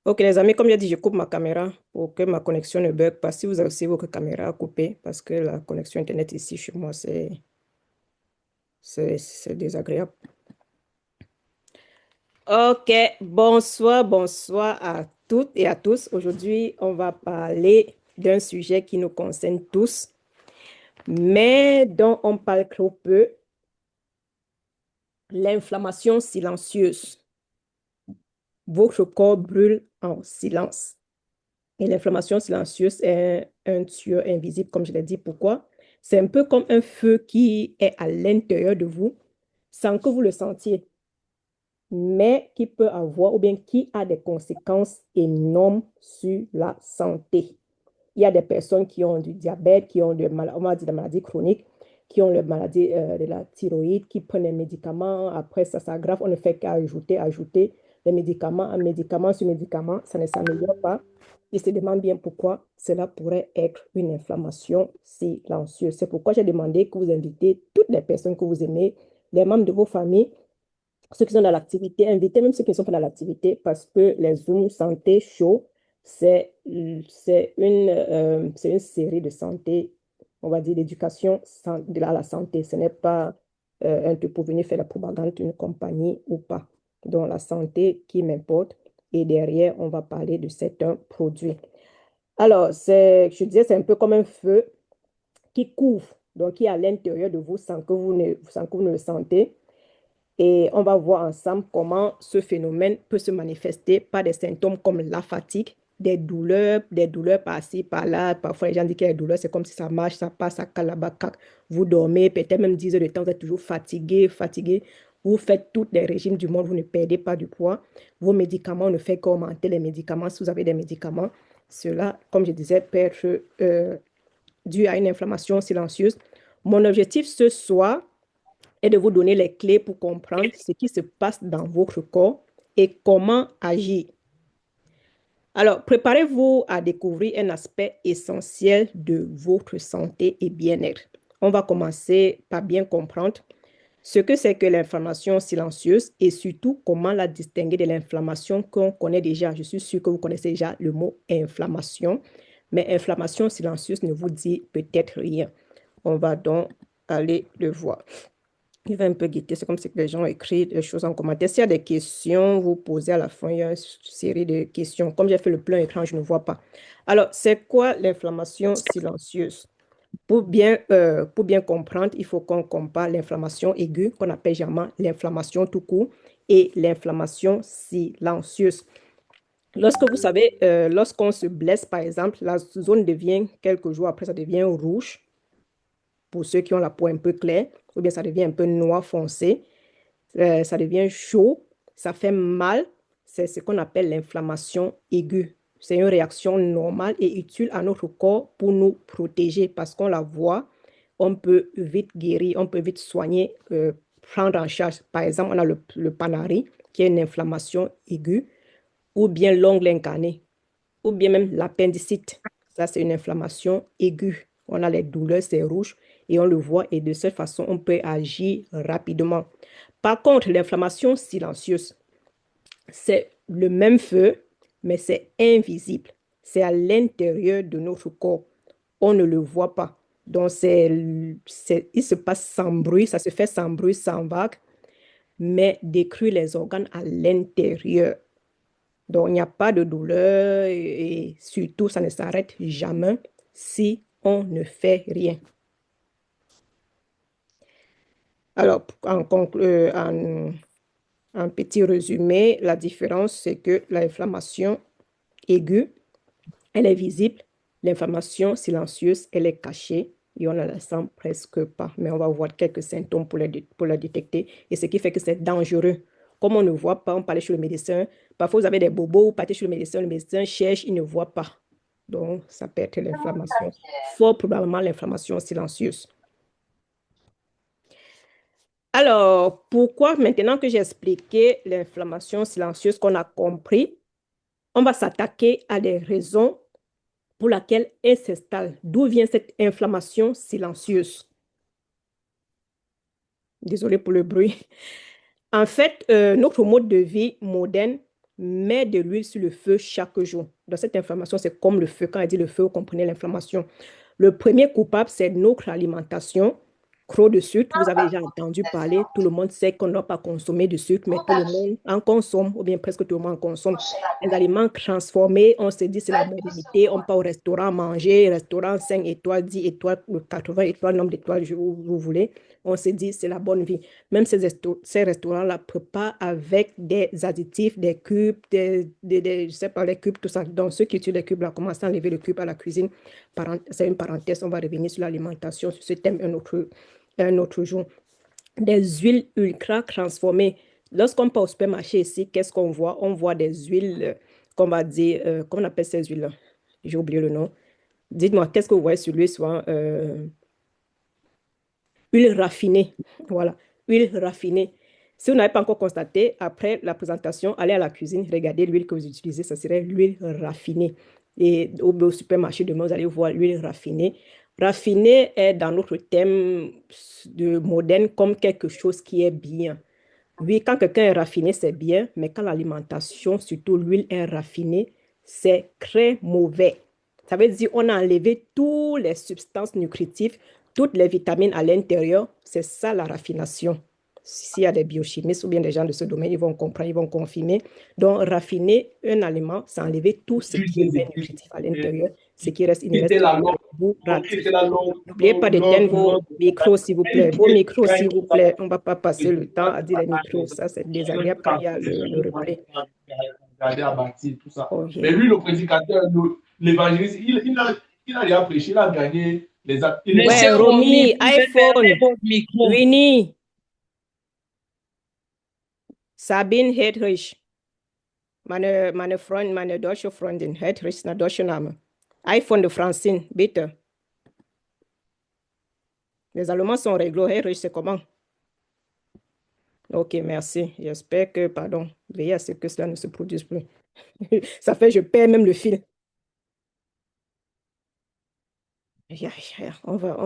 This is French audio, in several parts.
Ok, les amis, comme j'ai dit, je coupe ma caméra pour que ma connexion ne bug pas. Si vous avez aussi votre caméra coupée, parce que la connexion Internet ici chez moi, c'est désagréable. Ok, bonsoir, bonsoir à toutes et à tous. Aujourd'hui, on va parler d'un sujet qui nous concerne tous, mais dont on parle trop peu, l'inflammation silencieuse. Votre corps brûle en silence. Et l'inflammation silencieuse est un tueur invisible, comme je l'ai dit. Pourquoi? C'est un peu comme un feu qui est à l'intérieur de vous, sans que vous le sentiez, mais qui peut avoir ou bien qui a des conséquences énormes sur la santé. Il y a des personnes qui ont du diabète, qui ont on va dire des maladies chroniques, qui ont la maladie de la thyroïde, qui prennent des médicaments. Après, ça s'aggrave. On ne fait qu'ajouter des médicaments, un médicament sur médicament. Ça ne s'améliore pas. Ils se demandent bien pourquoi cela pourrait être une inflammation silencieuse. C'est pourquoi j'ai demandé que vous invitez toutes les personnes que vous aimez, les membres de vos familles, ceux qui sont dans l'activité, invitez même ceux qui ne sont pas dans l'activité parce que les Zoom Santé Show, c'est une série de santé, on va dire d'éducation de la santé. Ce n'est pas un truc pour venir faire la propagande d'une compagnie ou pas. Donc la santé qui m'importe et derrière, on va parler de certains produits. Alors, je disais, c'est un peu comme un feu qui couvre, donc qui est à l'intérieur de vous sans que vous ne le sentez. Et on va voir ensemble comment ce phénomène peut se manifester par des symptômes comme la fatigue, des douleurs par-ci, par-là. Parfois, les gens disent qu'il y a des douleurs, c'est comme si ça marche, ça passe, ça cale là-bas. Vous dormez, peut-être même 10 heures de temps, vous êtes toujours fatigué, fatigué. Vous faites tous les régimes du monde, vous ne perdez pas du poids. Vos médicaments ne font qu'augmenter les médicaments. Si vous avez des médicaments, cela, comme je disais, peut être dû à une inflammation silencieuse. Mon objectif ce soir, et de vous donner les clés pour comprendre ce qui se passe dans votre corps et comment agir. Alors, préparez-vous à découvrir un aspect essentiel de votre santé et bien-être. On va commencer par bien comprendre ce que c'est que l'inflammation silencieuse et surtout comment la distinguer de l'inflammation qu'on connaît déjà. Je suis sûre que vous connaissez déjà le mot inflammation, mais inflammation silencieuse ne vous dit peut-être rien. On va donc aller le voir. Il va un peu guetter, c'est comme si les gens écrivent des choses en commentaire. S'il y a des questions, vous posez à la fin, il y a une série de questions. Comme j'ai fait le plein écran, je ne vois pas. Alors, c'est quoi l'inflammation silencieuse? Pour bien comprendre, il faut qu'on compare l'inflammation aiguë, qu'on appelle généralement l'inflammation tout court, et l'inflammation silencieuse. Lorsque vous savez, lorsqu'on se blesse, par exemple, la zone devient, quelques jours après, ça devient rouge pour ceux qui ont la peau un peu claire, ou bien ça devient un peu noir foncé, ça devient chaud, ça fait mal. C'est ce qu'on appelle l'inflammation aiguë. C'est une réaction normale et utile à notre corps pour nous protéger parce qu'on la voit, on peut vite guérir, on peut vite soigner, prendre en charge. Par exemple, on a le panari, qui est une inflammation aiguë, ou bien l'ongle incarné, ou bien même l'appendicite. Ça, c'est une inflammation aiguë. On a les douleurs, c'est rouge et on le voit et de cette façon, on peut agir rapidement. Par contre, l'inflammation silencieuse, c'est le même feu, mais c'est invisible. C'est à l'intérieur de notre corps. On ne le voit pas. Donc, il se passe sans bruit, ça se fait sans bruit, sans vague, mais détruit les organes à l'intérieur. Donc, il n'y a pas de douleur et surtout, ça ne s'arrête jamais si on ne fait rien. Alors, en petit résumé, la différence, c'est que l'inflammation aiguë, elle est visible. L'inflammation silencieuse, elle est cachée et on ne la sent presque pas. Mais on va voir quelques symptômes pour la détecter et ce qui fait que c'est dangereux. Comme on ne voit pas, on peut aller chez le médecin. Parfois, vous avez des bobos, vous partez chez le médecin cherche, il ne voit pas. Donc, ça peut être l'inflammation. Fort probablement l'inflammation silencieuse. Alors, pourquoi maintenant que j'ai expliqué l'inflammation silencieuse qu'on a compris, on va s'attaquer à des raisons pour lesquelles elle s'installe. D'où vient cette inflammation silencieuse? Désolée pour le bruit. En fait, notre mode de vie moderne mets de l'huile sur le feu chaque jour. Dans cette inflammation, c'est comme le feu. Quand elle dit le feu, vous comprenez l'inflammation. Le premier coupable, c'est notre alimentation. Trop de sucre, vous avez déjà entendu parler. Tout le monde sait qu'on ne doit pas consommer de sucre, mais tout le monde en consomme, ou bien presque tout le monde en consomme. Les aliments transformés, on se dit c'est la modernité. On part au restaurant manger, restaurant 5 étoiles, 10 étoiles, 80 étoiles, nombre d'étoiles, vous voulez. On se dit c'est la bonne vie. Même ces restaurants-là préparent avec des additifs, des cubes, je sais pas, les cubes, tout ça. Donc, ceux qui utilisent les cubes, là, commencent à enlever le cube à la cuisine. C'est une parenthèse, on va revenir sur l'alimentation, sur ce thème un autre jour. Des huiles ultra transformées. Lorsqu'on part au supermarché ici, qu'est-ce qu'on voit? On voit des huiles qu'on va dire, comment on appelle ces huiles-là? J'ai oublié le nom. Dites-moi, qu'est-ce que vous voyez sur l'huile souvent? Huile raffinée. Voilà, huile raffinée. Si vous n'avez pas encore constaté, après la présentation, allez à la cuisine, regardez l'huile que vous utilisez, ça serait l'huile raffinée. Et au supermarché demain, vous allez voir l'huile raffinée. Raffinée est dans notre thème de moderne comme quelque chose qui est bien. Oui, quand quelqu'un est raffiné, c'est bien, mais quand l'alimentation, surtout l'huile, est raffinée, c'est très mauvais. Ça veut dire qu'on a enlevé toutes les substances nutritives, toutes les vitamines à l'intérieur. C'est ça la raffination. S'il y a des biochimistes ou bien des gens de ce domaine, ils vont comprendre, ils vont confirmer. Donc, raffiner un aliment, c'est enlever tout ce qui est nutritif à l'intérieur. Ce qui reste, il ne reste que le goût ratif. N'oubliez pas d'éteindre vos micros, s'il vous plaît. Vos micros, s'il vous plaît. On ne va pas passer le temps à dire les micros. Ça, c'est désagréable quand il y a le replay. Regarder à bâtir, tout ça. OK. Mais lui, le prédicateur, l'évangéliste, il a déjà prêché, il a gagné les actes. Ouais, Monsieur Romy, Romy, vous pouvez fermer iPhone, votre micro. Winnie, Sabine Hedrich, meine Freund, meine deutsche Freundin, Hedrich ist ein deutscher Name. iPhone de Francine, bitte. Les Allemands sont réglo. Hedrich, c'est comment? OK, merci. J'espère que, pardon, veillez à ce que cela ne se produise plus. Ça fait, je perds même le fil. On va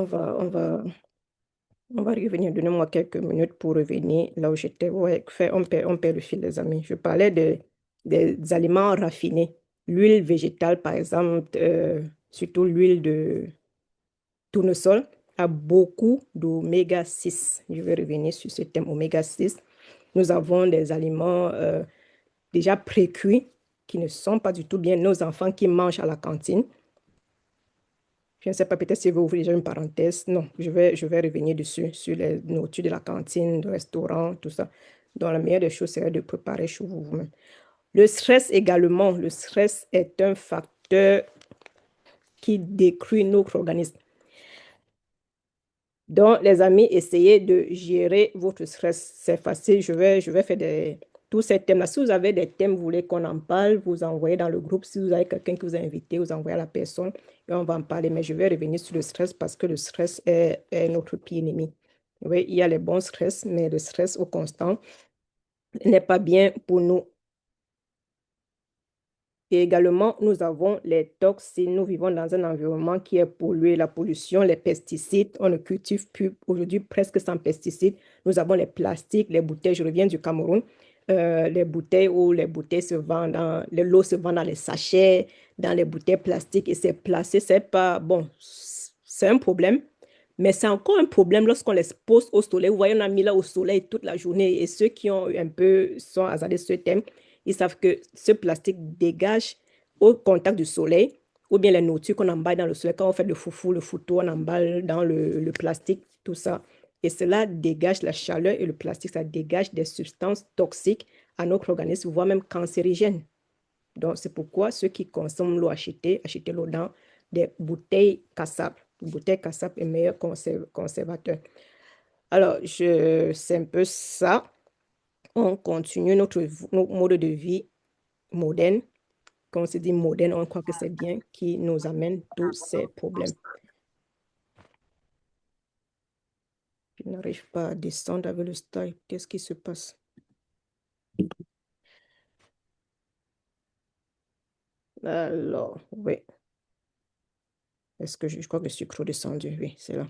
revenir. Donnez-moi quelques minutes pour revenir là où j'étais. Ouais, on perd le fil, les amis. Je parlais des aliments raffinés. L'huile végétale, par exemple, surtout l'huile de tournesol, a beaucoup d'oméga 6. Je vais revenir sur ce thème oméga 6. Nous avons des aliments déjà pré-cuits qui ne sont pas du tout bien. Nos enfants qui mangent à la cantine. Je ne sais pas, peut-être si vous ouvrez déjà une parenthèse. Non, je vais revenir dessus, sur les nourritures de la cantine, du restaurant, tout ça. Donc, la meilleure des choses serait de préparer chez vous vous-même. Le stress également. Le stress est un facteur qui détruit notre organisme. Donc, les amis, essayez de gérer votre stress. C'est facile. Je vais faire tous ces thèmes-là. Si vous avez des thèmes, vous voulez qu'on en parle, vous envoyez dans le groupe. Si vous avez quelqu'un qui vous a invité, vous envoyez à la personne et on va en parler. Mais je vais revenir sur le stress parce que le stress est notre pire ennemi. Oui, il y a les bons stress, mais le stress au constant n'est pas bien pour nous. Et également, nous avons les toxines. Nous vivons dans un environnement qui est pollué, la pollution, les pesticides. On ne cultive plus aujourd'hui presque sans pesticides. Nous avons les plastiques, les bouteilles. Je reviens du Cameroun. Les bouteilles où les bouteilles se vendent, l'eau se vend dans les sachets, dans les bouteilles plastiques et c'est placé. C'est pas bon, c'est un problème. Mais c'est encore un problème lorsqu'on les pose au soleil. Vous voyez, on a mis là au soleil toute la journée. Et ceux qui ont un peu, sont hasardés ce thème, ils savent que ce plastique dégage au contact du soleil, ou bien les nourritures qu'on emballe dans le soleil. Quand on fait le foufou, le foutou, on emballe dans le plastique, tout ça. Et cela dégage la chaleur et le plastique, ça dégage des substances toxiques à notre organisme, voire même cancérigènes. Donc, c'est pourquoi ceux qui consomment l'eau achetez l'eau dans des bouteilles cassables. Une bouteille cassable est meilleur conservateur. Alors, c'est un peu ça. On continue notre mode de vie moderne. Quand on se dit moderne, on croit que c'est bien, qui nous amène tous ces problèmes. Je n'arrive pas à descendre avec le style. Qu'est-ce qui se passe? Alors, oui. Est-ce que je crois que je suis trop descendu? Oui, c'est là.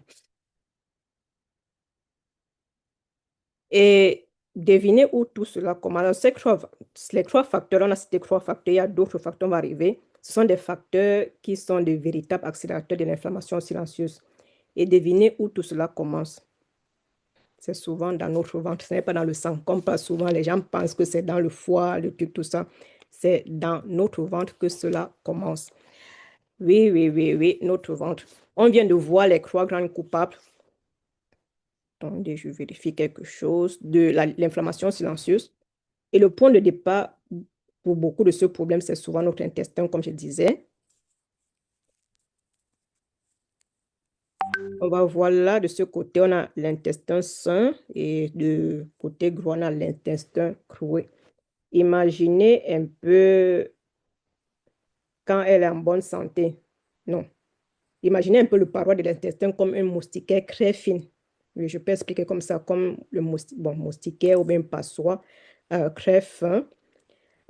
Et Devinez où tout cela commence. Alors, les trois facteurs, on a cité trois facteurs, il y a d'autres facteurs qui vont arriver. Ce sont des facteurs qui sont de véritables accélérateurs de l'inflammation silencieuse. Et devinez où tout cela commence. C'est souvent dans notre ventre, ce n'est pas dans le sang. Comme pas souvent, les gens pensent que c'est dans le foie, le truc, tout ça. C'est dans notre ventre que cela commence. Oui, oui, oui, oui, notre ventre. On vient de voir les trois grandes coupables. Attendez, je vérifie quelque chose de l'inflammation silencieuse. Et le point de départ pour beaucoup de ce problème, c'est souvent notre intestin, comme je disais. On va voir là, de ce côté, on a l'intestin sain et de côté gros, on a l'intestin cloué. Imaginez un peu quand elle est en bonne santé. Non. Imaginez un peu le paroi de l'intestin comme un moustiquaire très fin. Oui, je peux expliquer comme ça, comme le moustiquaire ou bien passoire très fin.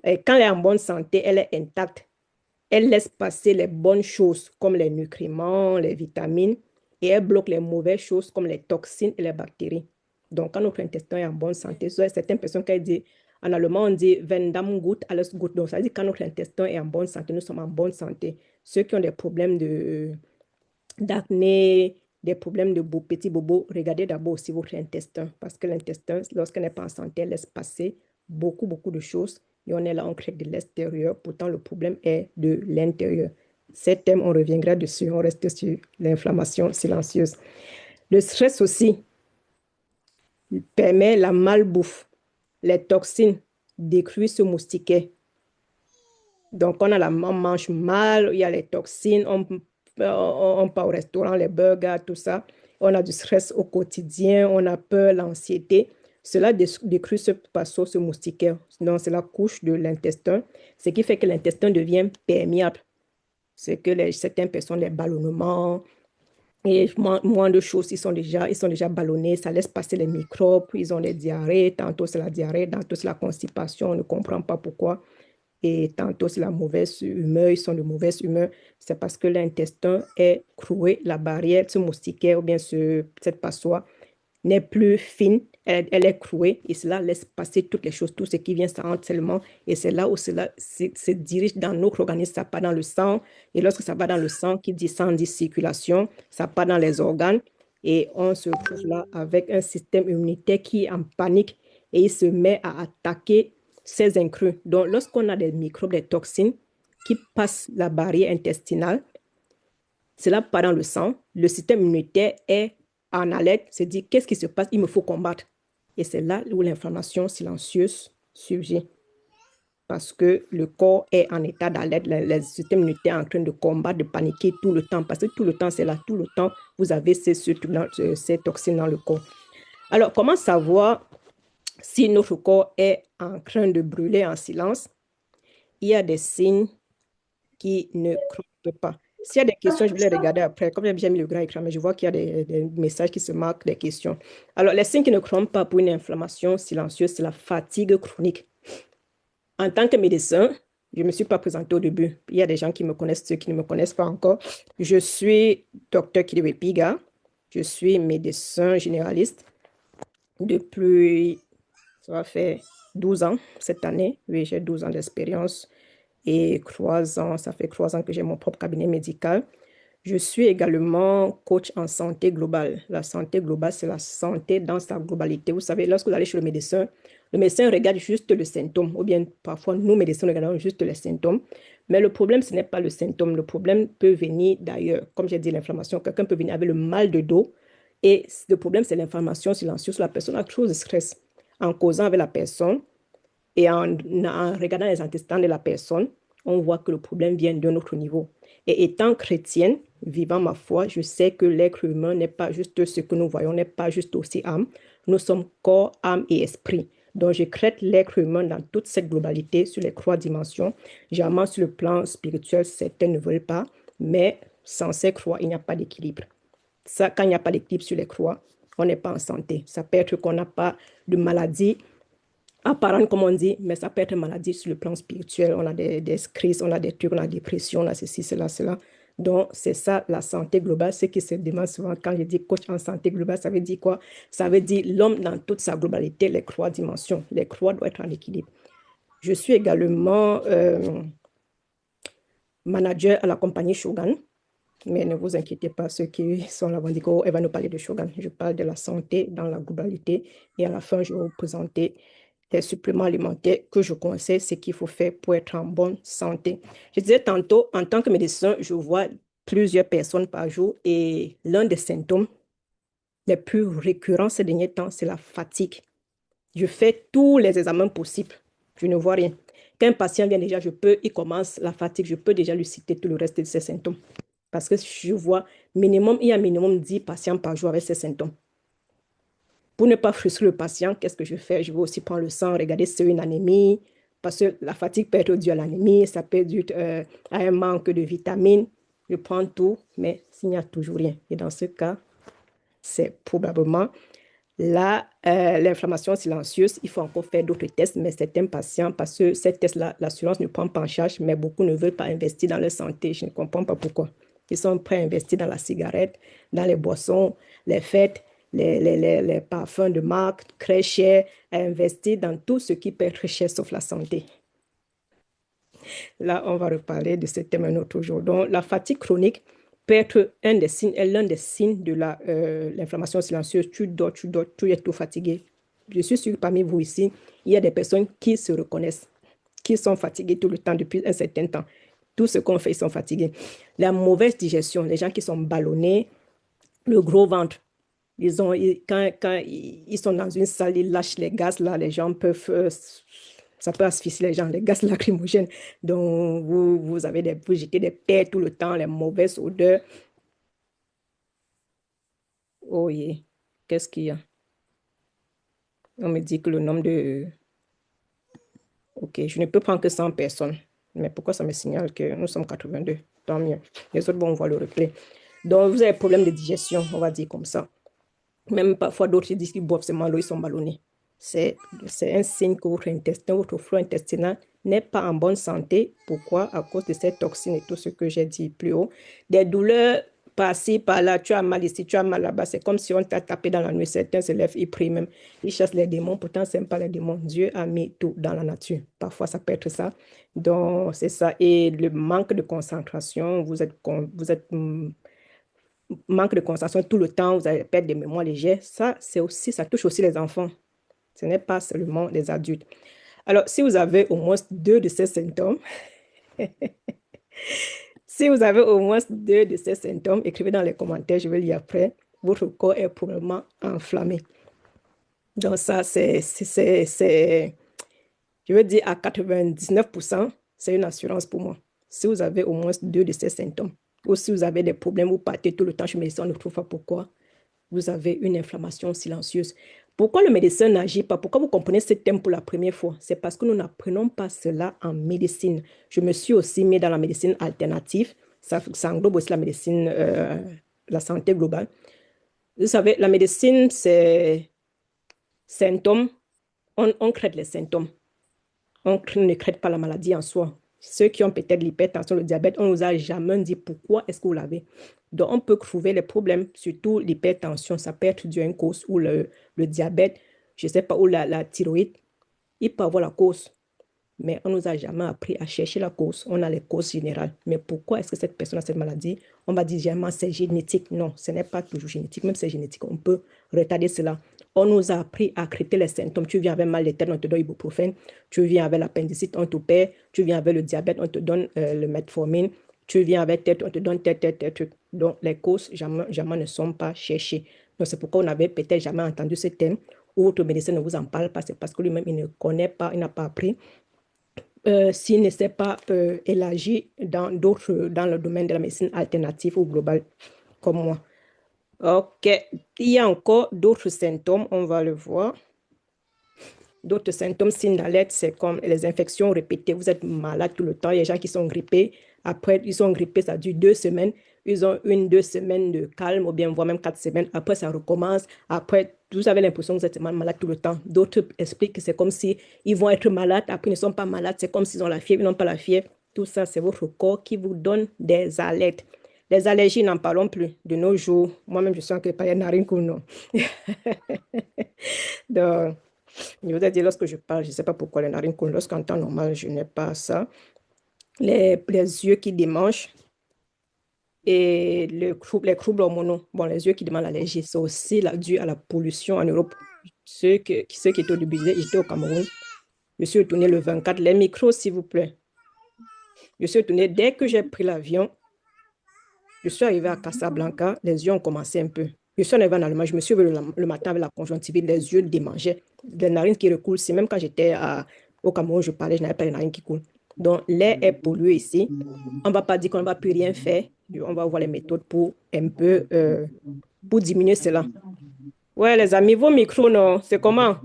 Et quand elle est en bonne santé, elle est intacte. Elle laisse passer les bonnes choses comme les nutriments, les vitamines, et elle bloque les mauvaises choses comme les toxines et les bactéries. Donc, quand notre intestin est en bonne santé, certaines personnes, quand elles disent, en allemand, on dit wenn Darm gut, alles gut. Donc, ça veut dire que quand notre intestin est en bonne santé, nous sommes en bonne santé. Ceux qui ont des problèmes d'acné, des problèmes de petits bobos, regardez d'abord aussi votre intestin. Parce que l'intestin, lorsqu'elle n'est pas en santé, elle laisse passer beaucoup, beaucoup de choses. Et on est là, on crée de l'extérieur. Pourtant, le problème est de l'intérieur. Cet thème, on reviendra dessus. On reste sur l'inflammation silencieuse. Le stress aussi permet la malbouffe. Les toxines détruisent ce moustiquaire. Donc, on mange mal, il y a les toxines, on part au restaurant, les burgers, tout ça. On a du stress au quotidien, on a peur, l'anxiété. Cela détruit ce moustiquaire. Donc, c'est la couche de l'intestin, ce qui fait que l'intestin devient perméable. C'est que certaines personnes, les ballonnements, et moins de choses, ils sont déjà ballonnés, ça laisse passer les microbes, ils ont des diarrhées, tantôt c'est la diarrhée, tantôt c'est la constipation, on ne comprend pas pourquoi. Et tantôt, c'est la mauvaise humeur, ils sont de mauvaise humeur. C'est parce que l'intestin est cloué, la barrière, ce moustiquaire ou bien cette passoire n'est plus fine, elle est clouée et cela laisse passer toutes les choses, tout ce qui vient, ça entre seulement. Et c'est là où cela se dirige dans notre organisme, ça part dans le sang. Et lorsque ça va dans le sang, qui dit sang dit circulation, ça part dans les organes. Et on se retrouve là avec un système immunitaire qui est en panique et il se met à attaquer ces intrus. Donc, lorsqu'on a des microbes, des toxines qui passent la barrière intestinale, cela part dans le sang. Le système immunitaire est en alerte, se dit qu'est-ce qui se passe, il me faut combattre. Et c'est là où l'inflammation silencieuse surgit. Parce que le corps est en état d'alerte, le système immunitaire est en train de combattre, de paniquer tout le temps. Parce que tout le temps, c'est là, tout le temps, vous avez ces toxines dans le corps. Alors, comment savoir si notre corps est en train de brûler en silence? Il y a des signes qui ne crompent pas. S'il y a des questions, je vais les regarder après. Comme j'ai mis le grand écran, mais je vois qu'il y a des messages qui se marquent, des questions. Alors, les signes qui ne crompent pas pour une inflammation silencieuse, c'est la fatigue chronique. En tant que médecin, je ne me suis pas présentée au début. Il y a des gens qui me connaissent, ceux qui ne me connaissent pas encore. Je suis docteur Kidewe Piga. Je suis médecin généraliste depuis, ça va faire 12 ans cette année. Oui, j'ai 12 ans d'expérience et 3 ans, ça fait 3 ans que j'ai mon propre cabinet médical. Je suis également coach en santé globale. La santé globale, c'est la santé dans sa globalité. Vous savez, lorsque vous allez chez le médecin regarde juste le symptôme, ou bien parfois nous, médecins, regardons juste les symptômes. Mais le problème, ce n'est pas le symptôme. Le problème peut venir d'ailleurs. Comme j'ai dit, l'inflammation, quelqu'un peut venir avec le mal de dos. Et le problème, c'est l'inflammation silencieuse. La personne a trop de stress en causant avec la personne. Et en regardant les intestins de la personne, on voit que le problème vient d'un autre niveau. Et étant chrétienne, vivant ma foi, je sais que l'être humain n'est pas juste ce que nous voyons, n'est pas juste aussi âme. Nous sommes corps, âme et esprit. Donc, je traite l'être humain dans toute cette globalité sur les 3 dimensions. Généralement, sur le plan spirituel, certains ne veulent pas, mais sans ces croix, il n'y a pas d'équilibre. Ça, quand il n'y a pas d'équilibre sur les croix, on n'est pas en santé. Ça peut être qu'on n'a pas de maladie apparente, comme on dit, mais ça peut être une maladie sur le plan spirituel. On a des crises, on a des trucs, on a des dépressions, on a ceci, cela, cela. Donc, c'est ça la santé globale. Ce qui se demande souvent quand je dis coach en santé globale, ça veut dire quoi? Ça veut dire l'homme dans toute sa globalité, les trois dimensions. Les trois doivent être en équilibre. Je suis également manager à la compagnie Shogun. Mais ne vous inquiétez pas, ceux qui sont là vont dire qu'elle va nous parler de Shogun. Je parle de la santé dans la globalité. Et à la fin, je vais vous présenter les suppléments alimentaires que je conseille, ce qu'il faut faire pour être en bonne santé. Je disais tantôt, en tant que médecin, je vois plusieurs personnes par jour et l'un des symptômes les plus récurrents ces derniers temps, c'est la fatigue. Je fais tous les examens possibles. Je ne vois rien. Quand un patient vient déjà, il commence la fatigue, je peux déjà lui citer tout le reste de ses symptômes. Parce que je vois il y a minimum 10 patients par jour avec ces symptômes. Pour ne pas frustrer le patient, qu'est-ce que je fais? Je vais aussi prendre le sang, regarder si c'est une anémie, parce que la fatigue peut être due à l'anémie, ça peut être dû à un manque de vitamines. Je prends tout, mais s'il n'y a toujours rien. Et dans ce cas, c'est probablement l'inflammation silencieuse. Il faut encore faire d'autres tests, mais certains patients, parce que ces tests-là, l'assurance ne prend pas en charge, mais beaucoup ne veulent pas investir dans leur santé. Je ne comprends pas pourquoi. Ils sont prêts à investir dans la cigarette, dans les boissons, les fêtes, les parfums de marque, très chers, à investir dans tout ce qui peut être cher sauf la santé. Là, on va reparler de ce thème un autre jour. Donc, la fatigue chronique peut être l'un des signes de l'inflammation silencieuse. Tu dors, tu es tout fatigué. Je suis sûre que parmi vous ici, il y a des personnes qui se reconnaissent, qui sont fatiguées tout le temps depuis un certain temps. Tout ce qu'on fait, ils sont fatigués. La mauvaise digestion, les gens qui sont ballonnés, le gros ventre. Quand ils sont dans une salle, ils lâchent les gaz, là, les gens peuvent, ça peut asphyxier les gens, les gaz lacrymogènes. Donc, vous jetez des pertes tout le temps, les mauvaises odeurs. Oh yeah, qu'est-ce qu'il y a? On me dit que le nombre de... Ok, je ne peux prendre que 100 personnes. Mais pourquoi ça me signale que nous sommes 82? Tant mieux. Les autres vont voir le replay. Donc, vous avez un problème de digestion, on va dire comme ça. Même parfois, d'autres disent qu'ils boivent seulement l'eau, ils sont ballonnés. C'est un signe que votre intestin, votre flore intestinal n'est pas en bonne santé. Pourquoi? À cause de ces toxines et tout ce que j'ai dit plus haut. Des douleurs par-ci, par-là, tu as mal ici, tu as mal là-bas. C'est comme si on t'a tapé dans la nuit. Certains se lèvent, ils prient même. Ils chassent les démons. Pourtant, ce n'est pas les démons. Dieu a mis tout dans la nature. Parfois, ça peut être ça. Donc, c'est ça. Et le manque de concentration, vous êtes manque de concentration tout le temps, vous allez perdre des mémoires légères. Ça touche aussi les enfants. Ce n'est pas seulement les adultes. Alors, si vous avez au moins deux de ces symptômes, si vous avez au moins deux de ces symptômes, écrivez dans les commentaires, je vais lire après. Votre corps est probablement enflammé. Donc ça, je veux dire, à 99%, c'est une assurance pour moi. Si vous avez au moins deux de ces symptômes, ou si vous avez des problèmes, vous partez tout le temps chez le médecin, on ne trouve pas pourquoi, vous avez une inflammation silencieuse. Pourquoi le médecin n'agit pas? Pourquoi vous comprenez ce thème pour la première fois? C'est parce que nous n'apprenons pas cela en médecine. Je me suis aussi mis dans la médecine alternative. Ça englobe aussi la médecine, la santé globale. Vous savez, la médecine, c'est symptômes. On traite les symptômes. On ne traite pas la maladie en soi. Ceux qui ont peut-être l'hypertension, le diabète, on ne nous a jamais dit pourquoi est-ce que vous l'avez. Donc, on peut trouver les problèmes, surtout l'hypertension, ça peut être dû à une cause, ou le diabète, je ne sais pas, ou la thyroïde. Il peut avoir la cause, mais on ne nous a jamais appris à chercher la cause. On a les causes générales. Mais pourquoi est-ce que cette personne a cette maladie? On va dire généralement c'est génétique. Non, ce n'est pas toujours génétique. Même si c'est génétique, on peut retarder cela. On nous a appris à traiter les symptômes. Tu viens avec mal de tête, on te donne ibuprofène. Tu viens avec l'appendicite, on te perd. Tu viens avec le diabète, on te donne le metformine. Tu viens avec tête, on te donne tête. Donc, les causes jamais ne sont pas cherchées. Donc, c'est pourquoi on n'avait peut-être jamais entendu ce thème. Ou votre médecin ne vous en parle pas. C'est parce que lui-même, il ne connaît pas, il n'a pas appris. S'il ne s'est pas élargi dans le domaine de la médecine alternative ou globale, comme moi. Ok, il y a encore d'autres symptômes, on va le voir. D'autres symptômes, signes d'alerte, c'est comme les infections répétées. Vous êtes malade tout le temps. Il y a des gens qui sont grippés. Après, ils sont grippés, ça dure 2 semaines. Ils ont 1-2 semaines de calme, ou bien voire même 4 semaines. Après, ça recommence. Après, vous avez l'impression que vous êtes malade tout le temps. D'autres expliquent que c'est comme si ils vont être malades. Après, ils ne sont pas malades. C'est comme s'ils ont la fièvre, ils n'ont pas la fièvre. Tout ça, c'est votre corps qui vous donne des alertes. Les allergies, n'en parlons plus. De nos jours, moi-même, je sens que pas les narines coulent, non. Donc, je vous ai dit, lorsque je parle, je ne sais pas pourquoi les narines coulent. Lorsqu'en temps normal, je n'ai pas ça. Les yeux qui démangent et les troubles hormonaux. Bon, les yeux qui demandent l'allergie, c'est aussi dû à la pollution en Europe. Ceux qui étaient au début, j'étais au Cameroun. Je suis retourné le 24. Les micros, s'il vous plaît. Je suis retourné dès que j'ai pris l'avion. Je suis arrivé à Casablanca, les yeux ont commencé un peu. Je suis arrivé en Allemagne, je me suis levé le matin avec la conjonctivite, les yeux démangeaient, les narines qui recoulent. C'est même quand j'étais au Cameroun, je parlais, je n'avais pas les narines qui coulent. Donc, l'air est pollué ici. On ne va pas dire qu'on ne va plus rien faire. On va voir les méthodes pour un peu pour diminuer cela. Ouais, les amis, vos micros, non, c'est comment?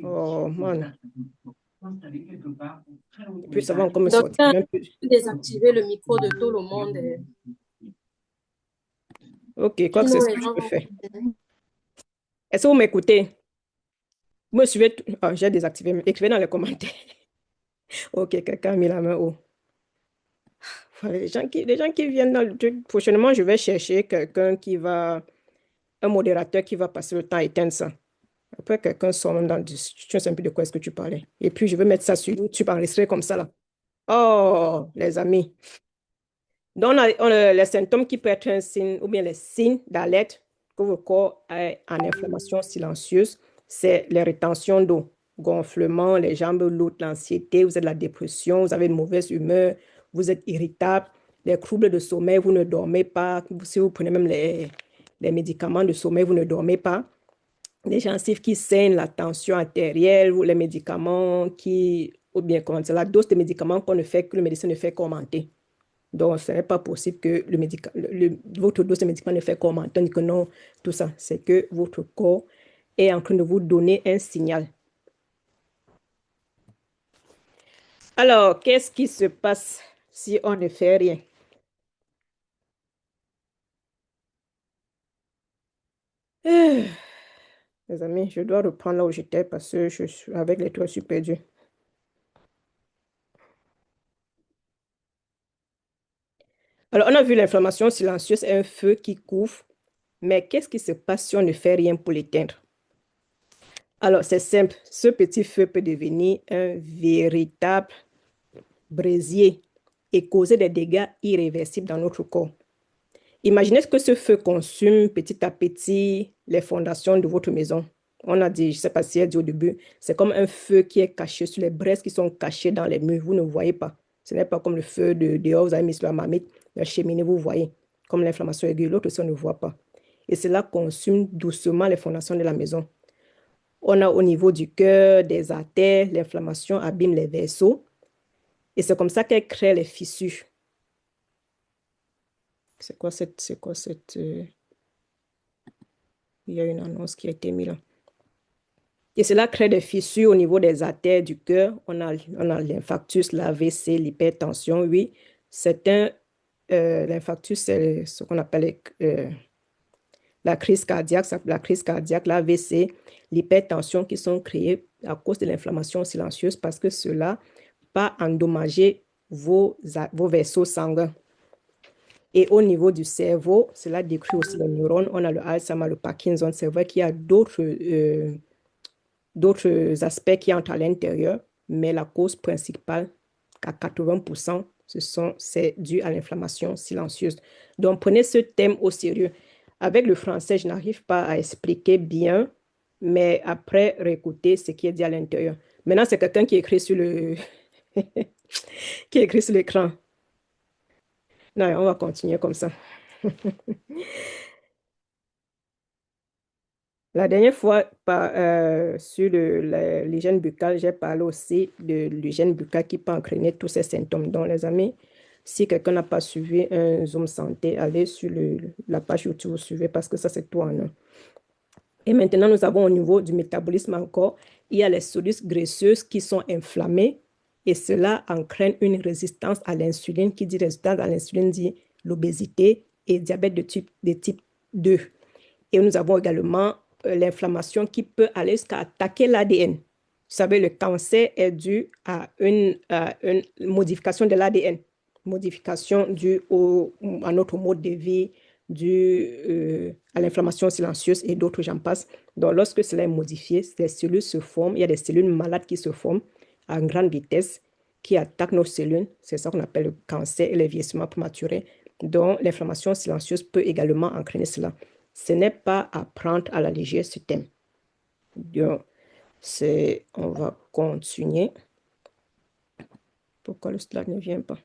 Oh, man. Et puis, ça va encore me sortir. Docteur, Même plus. désactiver le micro de tout le monde. Ok, quoi que c'est Sinon, ce les que je gens peux vont... faire. Est-ce que vous m'écoutez? Vous me suivez? Ah, j'ai désactivé. Écrivez dans les commentaires. Ok, quelqu'un a mis la main haut. Voilà, les gens qui viennent dans le truc, prochainement, je vais chercher quelqu'un un modérateur qui va passer le temps à éteindre ça. Après, quelqu'un sort même dans le je ne sais plus de quoi est-ce que tu parlais. Et puis, je vais mettre ça sur YouTube enregistré comme ça, là. Oh, les amis. Donc, les symptômes qui peuvent être un signe, ou bien les signes d'alerte que votre corps est en inflammation silencieuse, c'est les rétentions d'eau, gonflement, les jambes lourdes, l'anxiété, vous avez de la dépression, vous avez une mauvaise humeur, vous êtes irritable, les troubles de sommeil, vous ne dormez pas. Si vous prenez même les médicaments de sommeil, vous ne dormez pas. Les gencives qui saignent, la tension artérielle, ou les médicaments ou bien comment dire, la dose de médicaments que le médecin ne fait qu'augmenter. Donc, ce n'est pas possible que votre dose de médicament ne fait qu'augmenter, que non, tout ça. C'est que votre corps est en train de vous donner un signal. Alors, qu'est-ce qui se passe si on ne fait rien? Les amis, je dois reprendre là où j'étais parce que je suis avec les toits, je suis perdu. Alors, on a vu l'inflammation silencieuse, un feu qui couvre. Mais qu'est-ce qui se passe si on ne fait rien pour l'éteindre? Alors, c'est simple. Ce petit feu peut devenir un véritable brasier et causer des dégâts irréversibles dans notre corps. Imaginez que ce feu consume petit à petit les fondations de votre maison. On a dit, je ne sais pas si elle dit au début, c'est comme un feu qui est caché sur les braises qui sont cachées dans les murs. Vous ne voyez pas. Ce n'est pas comme le feu de dehors, vous avez mis sur la marmite, la cheminée, vous voyez. Comme l'inflammation aiguë, l'autre aussi, on ne voit pas. Et cela consume doucement les fondations de la maison. On a au niveau du cœur, des artères, l'inflammation abîme les vaisseaux. Et c'est comme ça qu'elle crée les fissures. C'est quoi cette... Il y a une annonce qui a été mise là. Et cela crée des fissures au niveau des artères du cœur. On a l'infarctus, l'AVC, l'hypertension, oui. L'infarctus, c'est ce qu'on appelle la crise cardiaque, l'AVC, l'hypertension qui sont créées à cause de l'inflammation silencieuse parce que cela va endommager vos vaisseaux sanguins. Et au niveau du cerveau, cela détruit aussi les neurones. On a le Alzheimer, le Parkinson. C'est vrai qu'il y a d'autres aspects qui entrent à l'intérieur, mais la cause principale, à 80%, c'est dû à l'inflammation silencieuse. Donc, prenez ce thème au sérieux. Avec le français, je n'arrive pas à expliquer bien, mais après, réécouter ce qui est dit à l'intérieur. Maintenant, c'est quelqu'un qui écrit sur qui écrit sur l'écran. Non, on va continuer comme ça. La dernière fois, sur l'hygiène buccale, j'ai parlé aussi de l'hygiène buccale qui peut entraîner tous ces symptômes. Donc, les amis, si quelqu'un n'a pas suivi un Zoom santé, allez sur la page YouTube, vous suivez parce que ça, c'est tout en un. Et maintenant, nous avons au niveau du métabolisme encore, il y a les cellules graisseuses qui sont inflammées et cela entraîne une résistance à l'insuline. Qui dit résistance à l'insuline dit l'obésité et diabète de type 2. Et nous avons également l'inflammation qui peut aller jusqu'à attaquer l'ADN. Vous savez, le cancer est dû à une modification de l'ADN. modification due à notre mode de vie, due à l'inflammation silencieuse et d'autres, j'en passe. Donc, lorsque cela est modifié, des cellules se forment, il y a des cellules malades qui se forment à grande vitesse, qui attaquent nos cellules. C'est ça qu'on appelle le cancer et le vieillissement prématuré. Donc, l'inflammation silencieuse peut également entraîner cela. Ce n'est pas à prendre à la légère ce thème. Donc, on va continuer. Pourquoi le slide ne vient pas?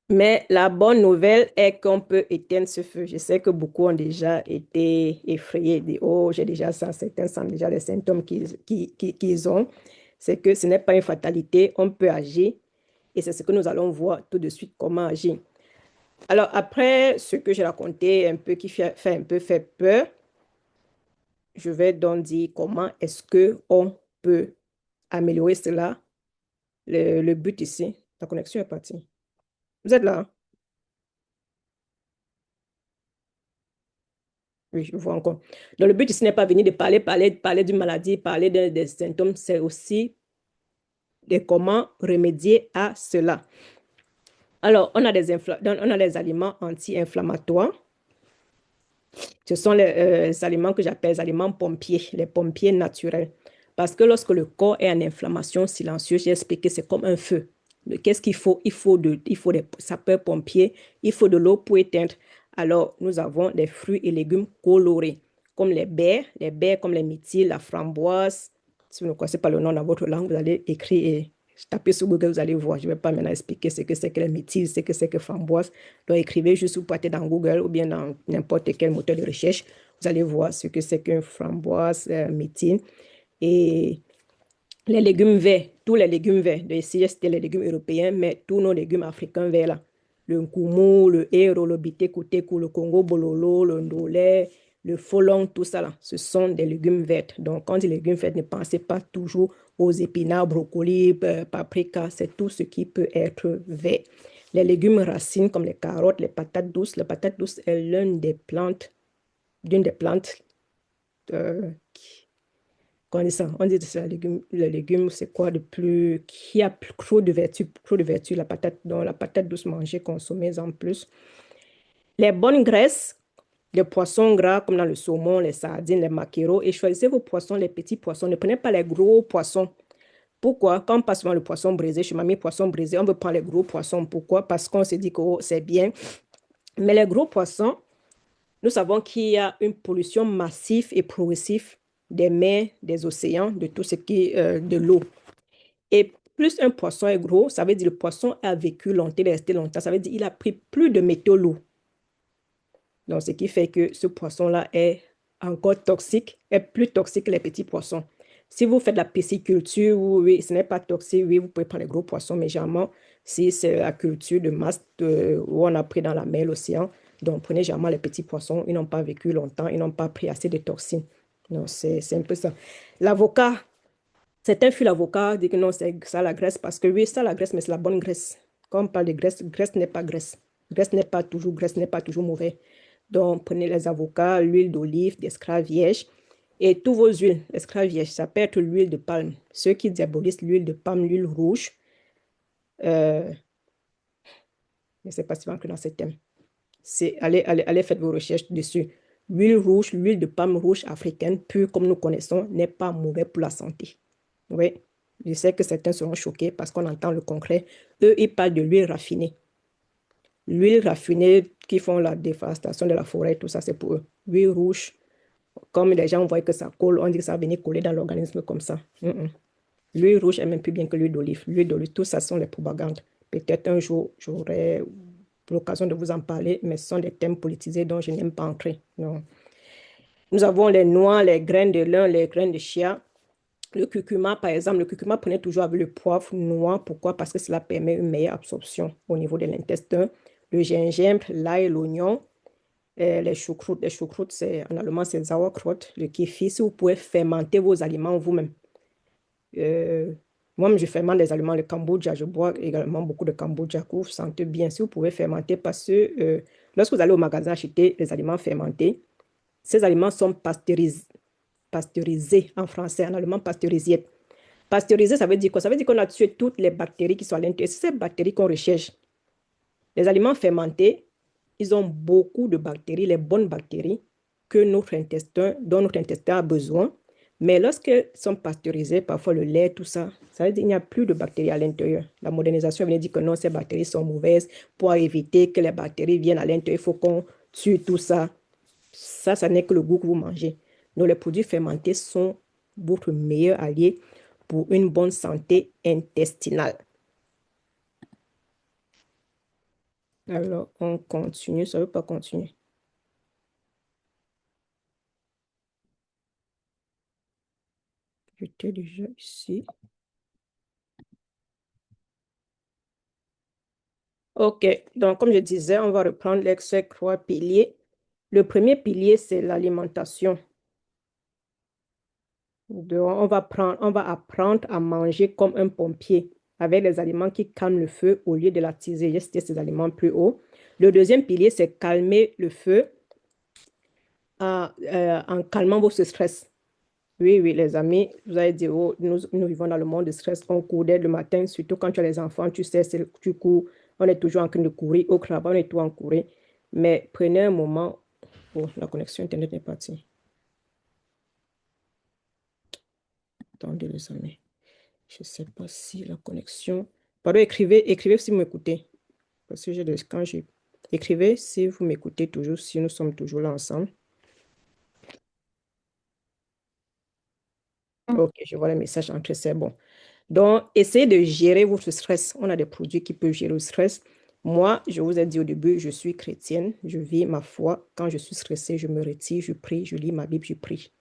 Mais la bonne nouvelle est qu'on peut éteindre ce feu. Je sais que beaucoup ont déjà été effrayés, dit, oh, j'ai déjà ça, certains sentent déjà les symptômes qu'ils ont. C'est que ce n'est pas une fatalité, on peut agir. Et c'est ce que nous allons voir tout de suite, comment agir. Alors, après ce que j'ai raconté, un peu qui fait peur, je vais donc dire comment est-ce qu'on peut améliorer cela. Le but ici, la connexion est partie. Vous êtes là? Hein? Oui, je vois encore. Donc, le but ici n'est pas venir de parler d'une maladie, parler des symptômes, c'est aussi de comment remédier à cela. Alors, on a des aliments anti-inflammatoires. Ce sont les aliments que j'appelle les aliments pompiers, les pompiers naturels. Parce que lorsque le corps est en inflammation silencieuse, j'ai expliqué, c'est comme un feu. Qu'est-ce qu'il faut? Il faut des sapeurs-pompiers, il faut de l'eau pour éteindre. Alors, nous avons des fruits et légumes colorés, comme les baies comme les myrtilles, la framboise. Si vous ne connaissez pas le nom dans votre langue, vous allez écrire et tapez sur Google, vous allez voir. Je ne vais pas maintenant expliquer ce que c'est que les myrtilles, ce que c'est que framboise. Donc, écrivez juste, vous partez dans Google ou bien dans n'importe quel moteur de recherche. Vous allez voir ce que c'est qu'une framboise, myrtille. Et les légumes verts, tous les légumes verts, ici c'était les légumes européens, mais tous nos légumes africains verts là, le nkumu, le héro, le bité-koutékou, le Congo bololo, le ndolé, le folong, tout ça là, ce sont des légumes verts. Donc quand on dit légumes verts, ne pensez pas toujours aux épinards, brocolis, paprika, c'est tout ce qui peut être vert. Les légumes racines comme les carottes, les patates douces. La patate douce est l'une des plantes on dit ça, on dit que c'est le légume, c'est quoi de plus, qui a trop de vertus, la patate, donc la patate douce mangée, consommée en plus. Les bonnes graisses, les poissons gras, comme dans le saumon, les sardines, les maquereaux, et choisissez vos poissons, les petits poissons, ne prenez pas les gros poissons. Pourquoi? Quand on passe souvent le poisson brisé, chez mamie, poisson brisé, on veut prendre les gros poissons. Pourquoi? Parce qu'on se dit que oh, c'est bien. Mais les gros poissons, nous savons qu'il y a une pollution massive et progressive des mers, des océans, de tout ce qui est de l'eau. Et plus un poisson est gros, ça veut dire que le poisson a vécu longtemps, il est resté longtemps. Ça veut dire qu'il a pris plus de métaux lourds. Donc, ce qui fait que ce poisson-là est encore toxique, est plus toxique que les petits poissons. Si vous faites de la pisciculture, oui, ce n'est pas toxique, oui, vous pouvez prendre les gros poissons, mais généralement, si c'est la culture de masse où on a pris dans la mer, l'océan, donc prenez généralement les petits poissons, ils n'ont pas vécu longtemps, ils n'ont pas pris assez de toxines. Non, c'est un peu ça. L'avocat, certains fuient l'avocat, disent que non, c'est ça la graisse, parce que oui, ça la graisse, mais c'est la bonne graisse. Quand on parle de graisse, graisse n'est pas graisse. Graisse n'est pas toujours mauvais. Donc, prenez les avocats, l'huile d'olive, d'escrave vierge et tous vos huiles. L'escrave vierge, ça peut être l'huile de palme. Ceux qui diabolisent l'huile de palme, l'huile rouge, je ne sais pas si on va entrer dans ce thème. Allez, faites vos recherches dessus. L'huile rouge, l'huile de palme rouge africaine, pure comme nous connaissons, n'est pas mauvais pour la santé. Oui, je sais que certains seront choqués parce qu'on entend le concret. Eux, ils parlent de l'huile raffinée. L'huile raffinée qui font la déforestation de la forêt, tout ça, c'est pour eux. L'huile rouge, comme les gens voient que ça colle, on dit que ça va venir coller dans l'organisme comme ça. L'huile rouge est même plus bien que l'huile d'olive. L'huile d'olive, tout ça sont les propagandes. Peut-être un jour, j'aurai l'occasion de vous en parler, mais ce sont des thèmes politisés dont je n'aime pas entrer. Non. Nous avons les noix, les graines de lin, les graines de chia. Le curcuma, par exemple, le curcuma, prenez toujours avec le poivre noir. Pourquoi? Parce que cela permet une meilleure absorption au niveau de l'intestin. Le gingembre, l'ail, l'oignon, les choucroutes. Les choucroutes, en allemand, c'est Sauerkraut. Le kéfir, si vous pouvez fermenter vos aliments vous-même. Moi, je fermente des aliments, le kombucha. Je bois également beaucoup de kombucha que vous sentez bien. Si vous pouvez fermenter, parce que lorsque vous allez au magasin acheter les aliments fermentés, ces aliments sont pasteurisés en français, en allemand pasteurisés. Pasteuriser, ça veut dire quoi? Ça veut dire qu'on a tué toutes les bactéries qui sont à l'intérieur. C'est ces bactéries qu'on recherche. Les aliments fermentés, ils ont beaucoup de bactéries, les bonnes bactéries dont notre intestin a besoin. Mais lorsqu'ils sont pasteurisés, parfois le lait, tout ça, ça veut dire qu'il n'y a plus de bactéries à l'intérieur. La modernisation vient dire que non, ces bactéries sont mauvaises. Pour éviter que les bactéries viennent à l'intérieur, il faut qu'on tue tout ça. Ça n'est que le goût que vous mangez. Donc, les produits fermentés sont votre meilleur allié pour une bonne santé intestinale. Alors, on continue. Ça ne veut pas continuer. J'étais déjà ici. OK. Donc, comme je disais, on va reprendre les 3 piliers. Le premier pilier, c'est l'alimentation. On va apprendre à manger comme un pompier, avec des aliments qui calment le feu au lieu de l'attiser. J'ai cité ces aliments plus haut. Le deuxième pilier, c'est calmer le feu en calmant votre stress. Oui, oui, les amis, vous allez dire, oh, nous vivons dans le monde de stress, on court dès le matin, surtout quand tu as les enfants, tu sais, tu cours, on est toujours en train de courir, au travail, on est toujours en courir. Mais prenez un moment. Oh, la connexion Internet est partie. Attendez, les amis. Je ne sais pas si la connexion... Pardon, écrivez si vous m'écoutez. Parce que écrivez si vous m'écoutez toujours, si nous sommes toujours là ensemble. OK, je vois le message entrer, c'est bon. Donc, essayez de gérer votre stress. On a des produits qui peuvent gérer le stress. Moi, je vous ai dit au début, je suis chrétienne, je vis ma foi. Quand je suis stressée, je me retire, je prie, je lis ma Bible, je prie.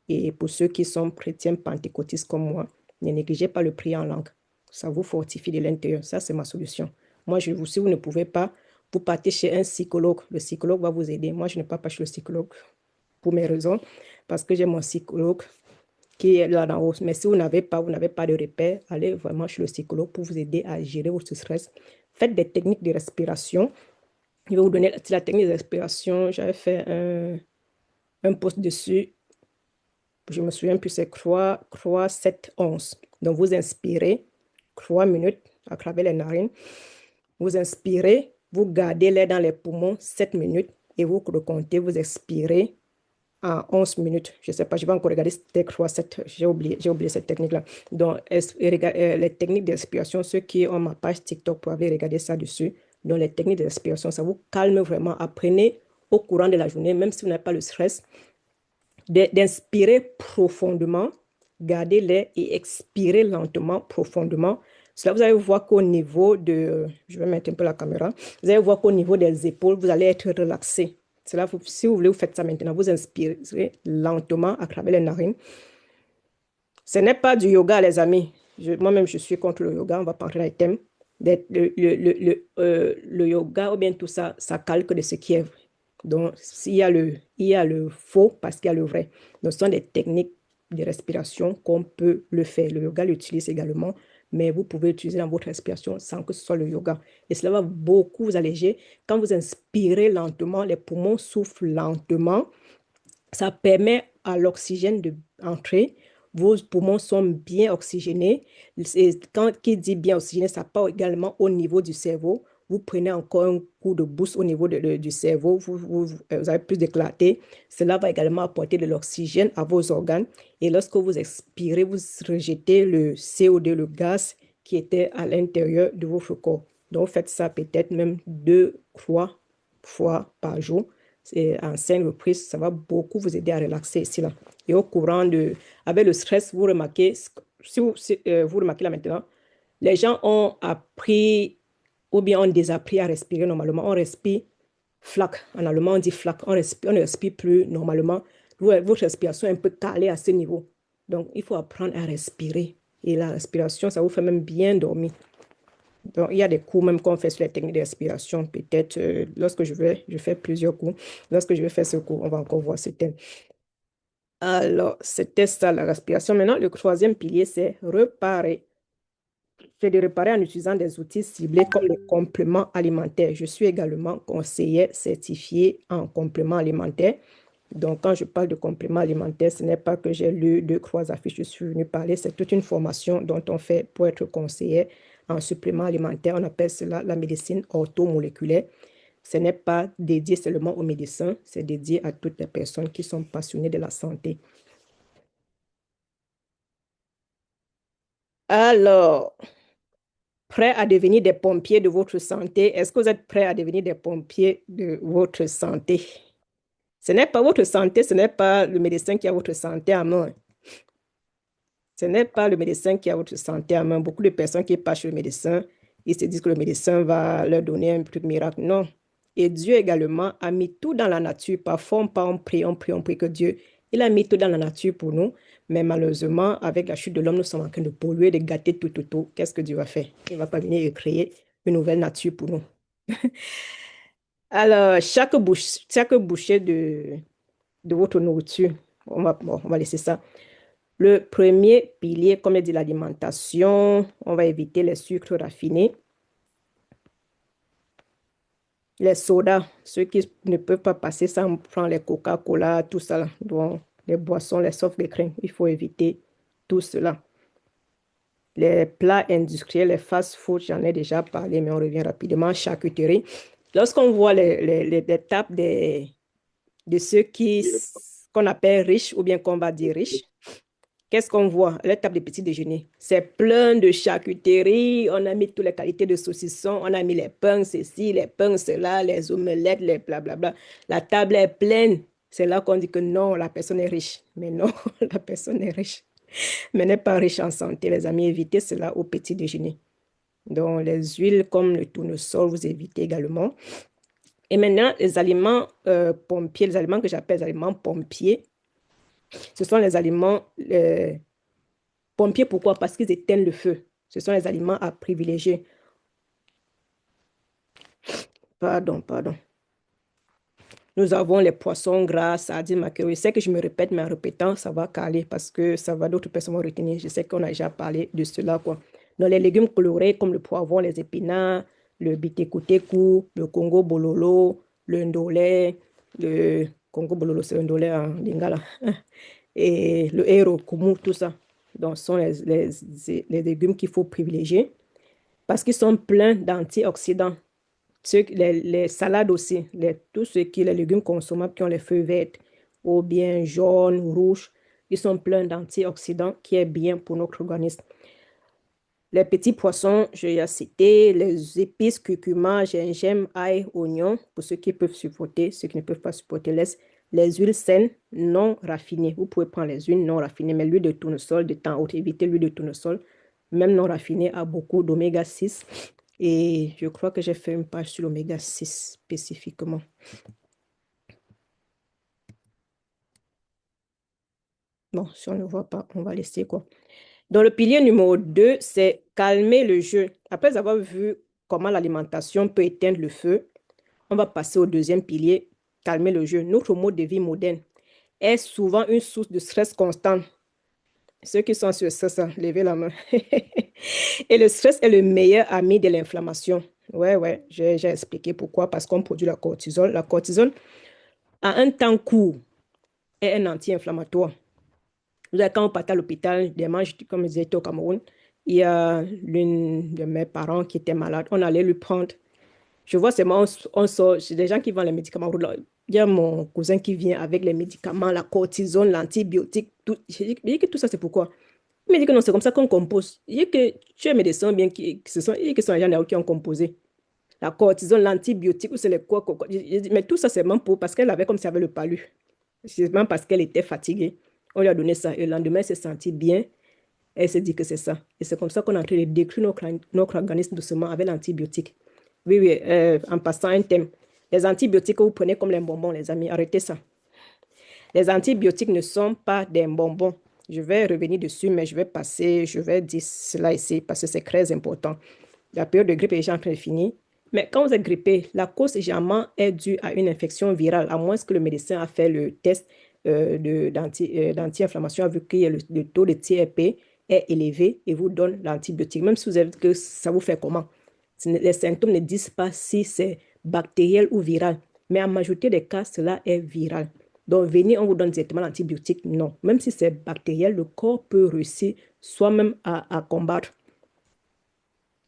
Et pour ceux qui sont chrétiens pentecôtistes comme moi, ne négligez pas le prier en langue. Ça vous fortifie de l'intérieur. Ça, c'est ma solution. Moi, si vous ne pouvez pas, vous partez chez un psychologue. Le psychologue va vous aider. Moi, je ne pars pas chez le psychologue pour mes raisons, parce que j'ai mon psychologue qui est là haut. Mais si vous n'avez pas de repère, allez vraiment chez le psychologue pour vous aider à gérer votre stress. Faites des techniques de respiration. Je vais vous donner la technique de respiration. J'avais fait un post dessus. Je me souviens plus, c'est croix 7, 11. Donc, vous inspirez 3 minutes à travers les narines. Vous inspirez, vous gardez l'air dans les poumons 7 minutes et vous recomptez, vous expirez en 11 minutes. Je ne sais pas, je vais encore regarder c'était croix 7. J'ai oublié cette technique-là. Donc, les techniques d'inspiration, ceux qui ont ma page TikTok peuvent aller regarder ça dessus. Donc, les techniques d'inspiration, ça vous calme vraiment. Apprenez au courant de la journée, même si vous n'avez pas le stress, d'inspirer profondément, garder l'air et expirer lentement, profondément. Cela, vous allez voir qu'au niveau je vais mettre un peu la caméra, vous allez voir qu'au niveau des épaules, vous allez être relaxé. Cela, si vous voulez, vous faites ça maintenant. Vous inspirez lentement à travers les narines. Ce n'est pas du yoga, les amis. Moi-même, je suis contre le yoga. On va parler dans les thèmes. Le yoga ou bien tout ça, ça calque de ce qui est vrai. Donc, il y a le faux parce qu'il y a le vrai. Donc, ce sont des techniques de respiration qu'on peut le faire. Le yoga l'utilise également, mais vous pouvez l'utiliser dans votre respiration sans que ce soit le yoga. Et cela va beaucoup vous alléger. Quand vous inspirez lentement, les poumons soufflent lentement. Ça permet à l'oxygène d'entrer. Vos poumons sont bien oxygénés. Qui dit bien oxygéné, ça part également au niveau du cerveau. Vous prenez encore un coup de boost au niveau du cerveau, vous avez plus de clarté. Cela va également apporter de l'oxygène à vos organes. Et lorsque vous expirez, vous rejetez le CO2, le gaz qui était à l'intérieur de votre corps. Donc, faites ça peut-être même 2, 3 fois par jour. En 5 reprises, ça va beaucoup vous aider à relaxer ici, là. Et avec le stress, vous remarquez, vous remarquez là maintenant, les gens ont appris ou bien ont désappris à respirer normalement. On respire flac. En allemand, on dit flac. On ne respire plus normalement. Votre respiration est un peu calée à ce niveau. Donc, il faut apprendre à respirer. Et la respiration, ça vous fait même bien dormir. Donc, il y a des cours même qu'on fait sur les techniques de respiration. Peut-être lorsque je fais plusieurs cours. Lorsque je vais faire ce cours, on va encore voir ce thème. Alors, c'était ça la respiration. Maintenant, le troisième pilier, c'est réparer. C'est de réparer en utilisant des outils ciblés comme les compléments alimentaires. Je suis également conseillère certifiée en compléments alimentaires. Donc, quand je parle de compléments alimentaires, ce n'est pas que j'ai lu 2, 3 affiches, je suis venue parler, c'est toute une formation dont on fait pour être conseiller en supplément alimentaire. On appelle cela la médecine orthomoléculaire. Ce n'est pas dédié seulement aux médecins, c'est dédié à toutes les personnes qui sont passionnées de la santé. Alors, prêt à devenir des pompiers de votre santé? Est-ce que vous êtes prêts à devenir des pompiers de votre santé? Ce n'est pas votre santé, ce n'est pas le médecin qui a votre santé en main. Ce n'est pas le médecin qui a votre santé en main. Beaucoup de personnes qui passent chez le médecin, ils se disent que le médecin va leur donner un truc miracle. Non. Et Dieu également a mis tout dans la nature. Parfois, on prie que Dieu, il a mis tout dans la nature pour nous. Mais malheureusement, avec la chute de l'homme, nous sommes en train de polluer, de gâter tout. Qu'est-ce que Dieu va faire? Il ne va pas venir créer une nouvelle nature pour nous. Alors, chaque bouchée de votre nourriture, on va laisser ça. Le premier pilier, comme je dit, l'alimentation. On va éviter les sucres raffinés. Les sodas, ceux qui ne peuvent pas passer sans prendre les Coca-Cola, tout ça, là. Donc, les boissons, les soft drinks, il faut éviter tout cela. Les plats industriels, les fast-food, j'en ai déjà parlé, mais on revient rapidement. Charcuterie. Lorsqu'on voit les tables de ceux qu'on appelle riches, ou bien qu'on va dire riches, qu'est-ce qu'on voit? La table de petit déjeuner. C'est plein de charcuterie. On a mis toutes les qualités de saucisson. On a mis les pains, ceci, les pains, cela, les omelettes, les blablabla. La table est pleine. C'est là qu'on dit que non, la personne est riche. Mais non, la personne est riche. Mais n'est pas riche en santé, les amis. Évitez cela au petit déjeuner. Donc, les huiles comme le tournesol, vous évitez également. Et maintenant, les aliments pompiers, les aliments que j'appelle les aliments pompiers, ce sont les aliments pompiers. Pourquoi? Parce qu'ils éteignent le feu. Ce sont les aliments à privilégier. Pardon. Nous avons les poissons gras, sardines, maquereaux. Je sais que je me répète, mais en répétant, ça va caler parce que ça va, d'autres personnes vont retenir. Je sais qu'on a déjà parlé de cela, quoi. Dans les légumes colorés, comme le poivron, les épinards, le bitekuteku, le Congo bololo, le ndolé, le Congo bololo, c'est le ndolé en lingala, et le héros, kumu, tout ça. Donc, ce sont les légumes qu'il faut privilégier parce qu'ils sont pleins d'antioxydants. Les salades aussi, tous les légumes consommables qui ont les feuilles vertes ou bien jaunes ou rouges, ils sont pleins d'antioxydants qui est bien pour notre organisme. Les petits poissons, je l'ai cité, les épices, curcuma, gingembre, ail, oignon, pour ceux qui peuvent supporter, ceux qui ne peuvent pas supporter, les huiles saines non raffinées. Vous pouvez prendre les huiles non raffinées, mais l'huile de tournesol, de temps haute, évitez l'huile de tournesol, même non raffinée, a beaucoup d'oméga 6. Et je crois que j'ai fait une page sur l'oméga 6 spécifiquement. Bon, si on ne voit pas, on va laisser quoi. Dans le pilier numéro 2, c'est calmer le jeu. Après avoir vu comment l'alimentation peut éteindre le feu, on va passer au deuxième pilier, calmer le jeu. Notre mode de vie moderne est souvent une source de stress constant. Ceux qui sont sur ça, levez la main. Et le stress est le meilleur ami de l'inflammation. Ouais, j'ai expliqué pourquoi. Parce qu'on produit la cortisol. La cortisol, à un temps court, est un anti-inflammatoire. Quand on partait à l'hôpital, dimanche, comme je disais au Cameroun, il y a l'une de mes parents qui était malade. On allait lui prendre. Je vois seulement, on sort, c'est des gens qui vendent les médicaments. Il y a mon cousin qui vient avec les médicaments, la cortisone, l'antibiotique. Tout. Je dis que tout ça, c'est pourquoi? Il me dit que non, c'est comme ça qu'on compose. Il dit que tu es médecin, bien que ce sont les gens qui ont composé. La cortisone, l'antibiotique, ou c'est les quoi. Mais tout ça, c'est même parce qu'elle avait comme si elle avait le palu. C'est même parce qu'elle était fatiguée. On lui a donné ça. Et le lendemain, elle s'est sentie bien. Elle s'est dit que c'est ça. Et c'est comme ça qu'on est en train de détruire notre organisme doucement avec l'antibiotique. Oui, en passant un thème. Les antibiotiques que vous prenez comme les bonbons, les amis, arrêtez ça. Les antibiotiques ne sont pas des bonbons. Je vais revenir dessus, mais je vais dire cela ici parce que c'est très important. La période de grippe est déjà en train de finir. Mais quand vous êtes grippé, la cause généralement est due à une infection virale, à moins que le médecin a fait le test d'anti-inflammation, a vu que le taux de TRP est élevé et vous donne l'antibiotique. Même si vous avez que ça vous fait comment? Les symptômes ne disent pas si c'est bactériel ou viral. Mais en majorité des cas, cela est viral. Donc, venir, on vous donne directement l'antibiotique, non. Même si c'est bactériel, le corps peut réussir soi-même à combattre.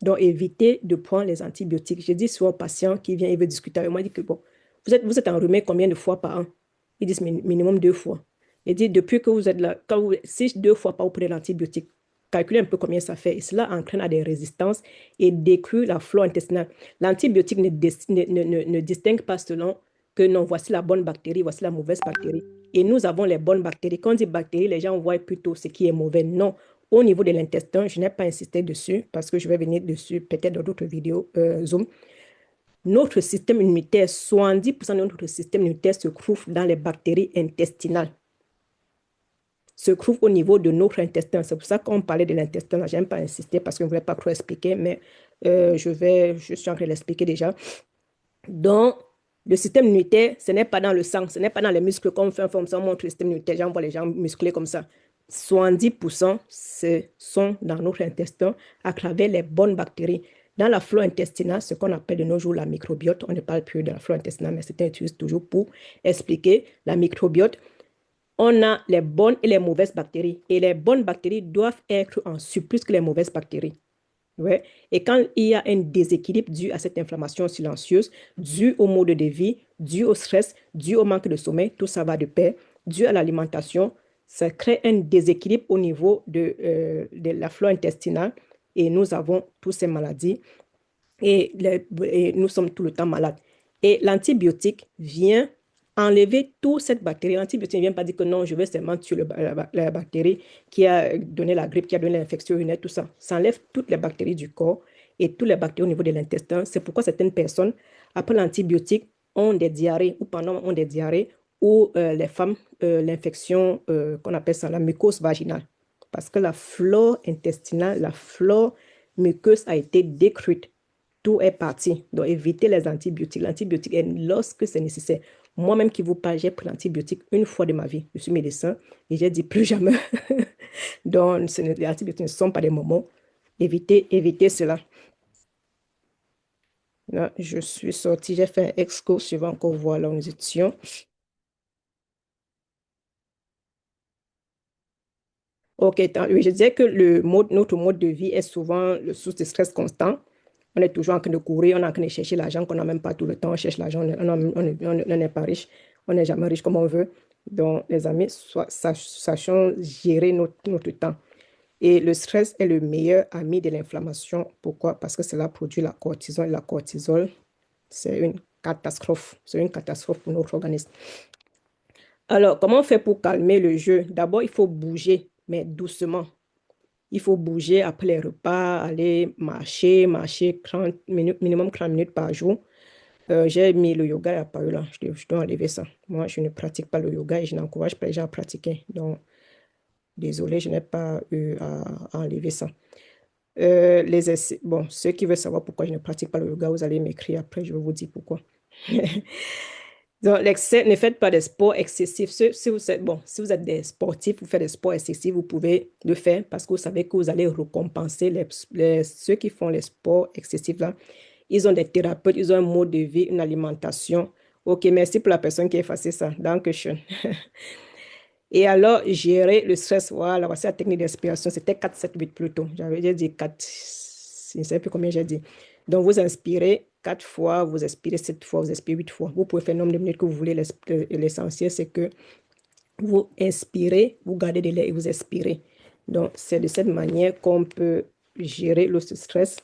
Donc, évitez de prendre les antibiotiques. Je dis souvent aux patients qui viennent, ils veulent discuter avec moi, ils disent que bon, vous êtes enrhumé combien de fois par an? Ils disent minimum 2 fois. Ils disent depuis que vous êtes là, si 2 fois par an vous prenez l'antibiotique, calculez un peu combien ça fait. Et cela entraîne à des résistances et détruit la flore intestinale. L'antibiotique ne distingue pas selon que non, voici la bonne bactérie, voici la mauvaise bactérie. Et nous avons les bonnes bactéries. Quand on dit bactéries, les gens voient plutôt ce qui est mauvais. Non. Au niveau de l'intestin, je n'ai pas insisté dessus parce que je vais venir dessus peut-être dans d'autres vidéos Zoom. Notre système immunitaire, 70% de notre système immunitaire se trouve dans les bactéries intestinales. Se trouve au niveau de notre intestin. C'est pour ça qu'on parlait de l'intestin. Je n'aime pas insister parce que je ne voulais pas trop expliquer, mais je suis en train de l'expliquer déjà. Donc, le système immunitaire, ce n'est pas dans le sang, ce n'est pas dans les muscles comme on fait on montre le système immunitaire, j'envoie les gens musclés comme ça. 70% sont dans notre intestin à travers les bonnes bactéries. Dans la flore intestinale, ce qu'on appelle de nos jours la microbiote, on ne parle plus de la flore intestinale, mais certains utilisent toujours pour expliquer la microbiote. On a les bonnes et les mauvaises bactéries. Et les bonnes bactéries doivent être en surplus que les mauvaises bactéries. Ouais. Et quand il y a un déséquilibre dû à cette inflammation silencieuse, dû au mode de vie, dû au stress, dû au manque de sommeil, tout ça va de pair, dû à l'alimentation, ça crée un déséquilibre au niveau de la flore intestinale et nous avons toutes ces maladies et nous sommes tout le temps malades. Et l'antibiotique vient enlever toute cette bactérie. L'antibiotique ne vient pas dire que non, je vais seulement tuer la bactérie qui a donné la grippe, qui a donné l'infection urinaire, tout ça. Ça enlève toutes les bactéries du corps et toutes les bactéries au niveau de l'intestin. C'est pourquoi certaines personnes, après l'antibiotique, ont des diarrhées ou pendant ont des diarrhées ou les femmes, l'infection qu'on appelle ça la mucose vaginale. Parce que la flore intestinale, la flore muqueuse a été détruite. Tout est parti. Donc, évitez les antibiotiques. L'antibiotique est lorsque c'est nécessaire. Moi-même qui vous parle, j'ai pris l'antibiotique une fois de ma vie. Je suis médecin et j'ai dit plus jamais. Donc, les antibiotiques ne sont pas des moments. Évitez cela. Là, je suis sortie, j'ai fait un exco suivant encore voir là où nous étions. Ok, oui, je disais que notre mode de vie est souvent le source de stress constant. On est toujours en train de courir, on est en train de chercher l'argent qu'on n'a même pas tout le temps. On cherche l'argent, on n'est pas riche, on n'est jamais riche comme on veut. Donc, les amis, sachons gérer notre temps. Et le stress est le meilleur ami de l'inflammation. Pourquoi? Parce que cela produit la cortisol. Et la cortisol, c'est une catastrophe. C'est une catastrophe pour notre organisme. Alors, comment on fait pour calmer le jeu? D'abord, il faut bouger, mais doucement. Il faut bouger après les repas, aller marcher 30 minutes, minimum 30 minutes par jour. J'ai mis le yoga, il n'y a pas eu là. Je dois enlever ça. Moi, je ne pratique pas le yoga et je n'encourage pas les gens à pratiquer. Donc, désolé, je n'ai pas eu à enlever ça. Bon, ceux qui veulent savoir pourquoi je ne pratique pas le yoga, vous allez m'écrire après, je vais vous dire pourquoi. Donc, ne faites pas des sports excessifs. Si vous êtes des sportifs, vous faites des sports excessifs, vous pouvez le faire parce que vous savez que vous allez récompenser ceux qui font les sports excessifs là. Ils ont des thérapeutes, ils ont un mode de vie, une alimentation. Ok, merci pour la personne qui a effacé ça. Dankeschön. Et alors, gérer le stress, voilà, voici la technique d'inspiration. C'était 4, 7, 8 plutôt. J'ai dit 4, je ne sais plus combien j'ai dit. Donc, vous inspirez 4 fois, vous expirez 7 fois, vous expirez 8 fois. Vous pouvez faire le nombre de minutes que vous voulez. L'essentiel, c'est que vous inspirez, vous gardez de l'air et vous expirez. Donc, c'est de cette manière qu'on peut gérer le stress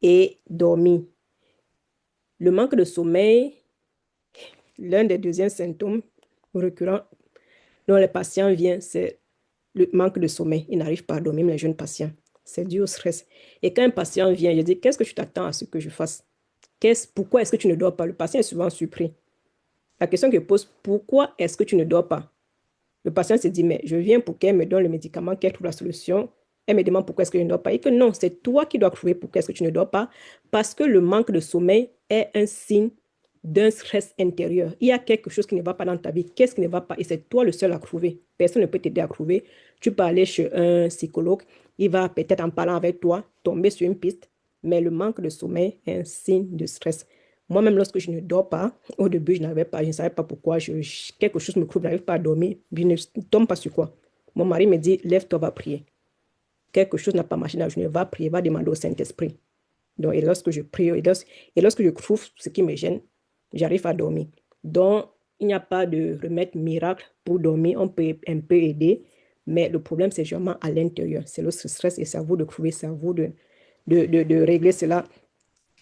et dormir. Le manque de sommeil, l'un des deuxièmes symptômes récurrents dont les patients viennent, c'est le manque de sommeil. Ils n'arrivent pas à dormir, les jeunes patients. C'est dû au stress. Et quand un patient vient, je dis, qu'est-ce que tu t'attends à ce que je fasse? Pourquoi est-ce que tu ne dors pas? Le patient est souvent surpris. La question que je pose, pourquoi est-ce que tu ne dors pas? Le patient se dit, mais je viens pour qu'elle me donne le médicament, qu'elle trouve la solution. Elle me demande pourquoi est-ce que je ne dors pas. Et que non, c'est toi qui dois trouver pourquoi est-ce que tu ne dors pas. Parce que le manque de sommeil est un signe d'un stress intérieur. Il y a quelque chose qui ne va pas dans ta vie. Qu'est-ce qui ne va pas? Et c'est toi le seul à trouver. Personne ne peut t'aider à trouver. Tu peux aller chez un psychologue. Il va peut-être en parlant avec toi tomber sur une piste. Mais le manque de sommeil est un signe de stress. Moi-même, lorsque je ne dors pas, au début, je ne savais pas pourquoi, quelque chose me trouble, je n'arrive pas à dormir, je ne tombe pas sur quoi. Mon mari me dit, lève-toi, va prier. Quelque chose n'a pas marché dans la journée, va prier, va demander au Saint-Esprit. Donc, et lorsque je prie, et lorsque je trouve ce qui me gêne, j'arrive à dormir. Donc, il n'y a pas de remède miracle pour dormir. On peut un peu aider, mais le problème, c'est vraiment à l'intérieur. C'est le stress et c'est à vous de trouver, c'est à vous de régler cela.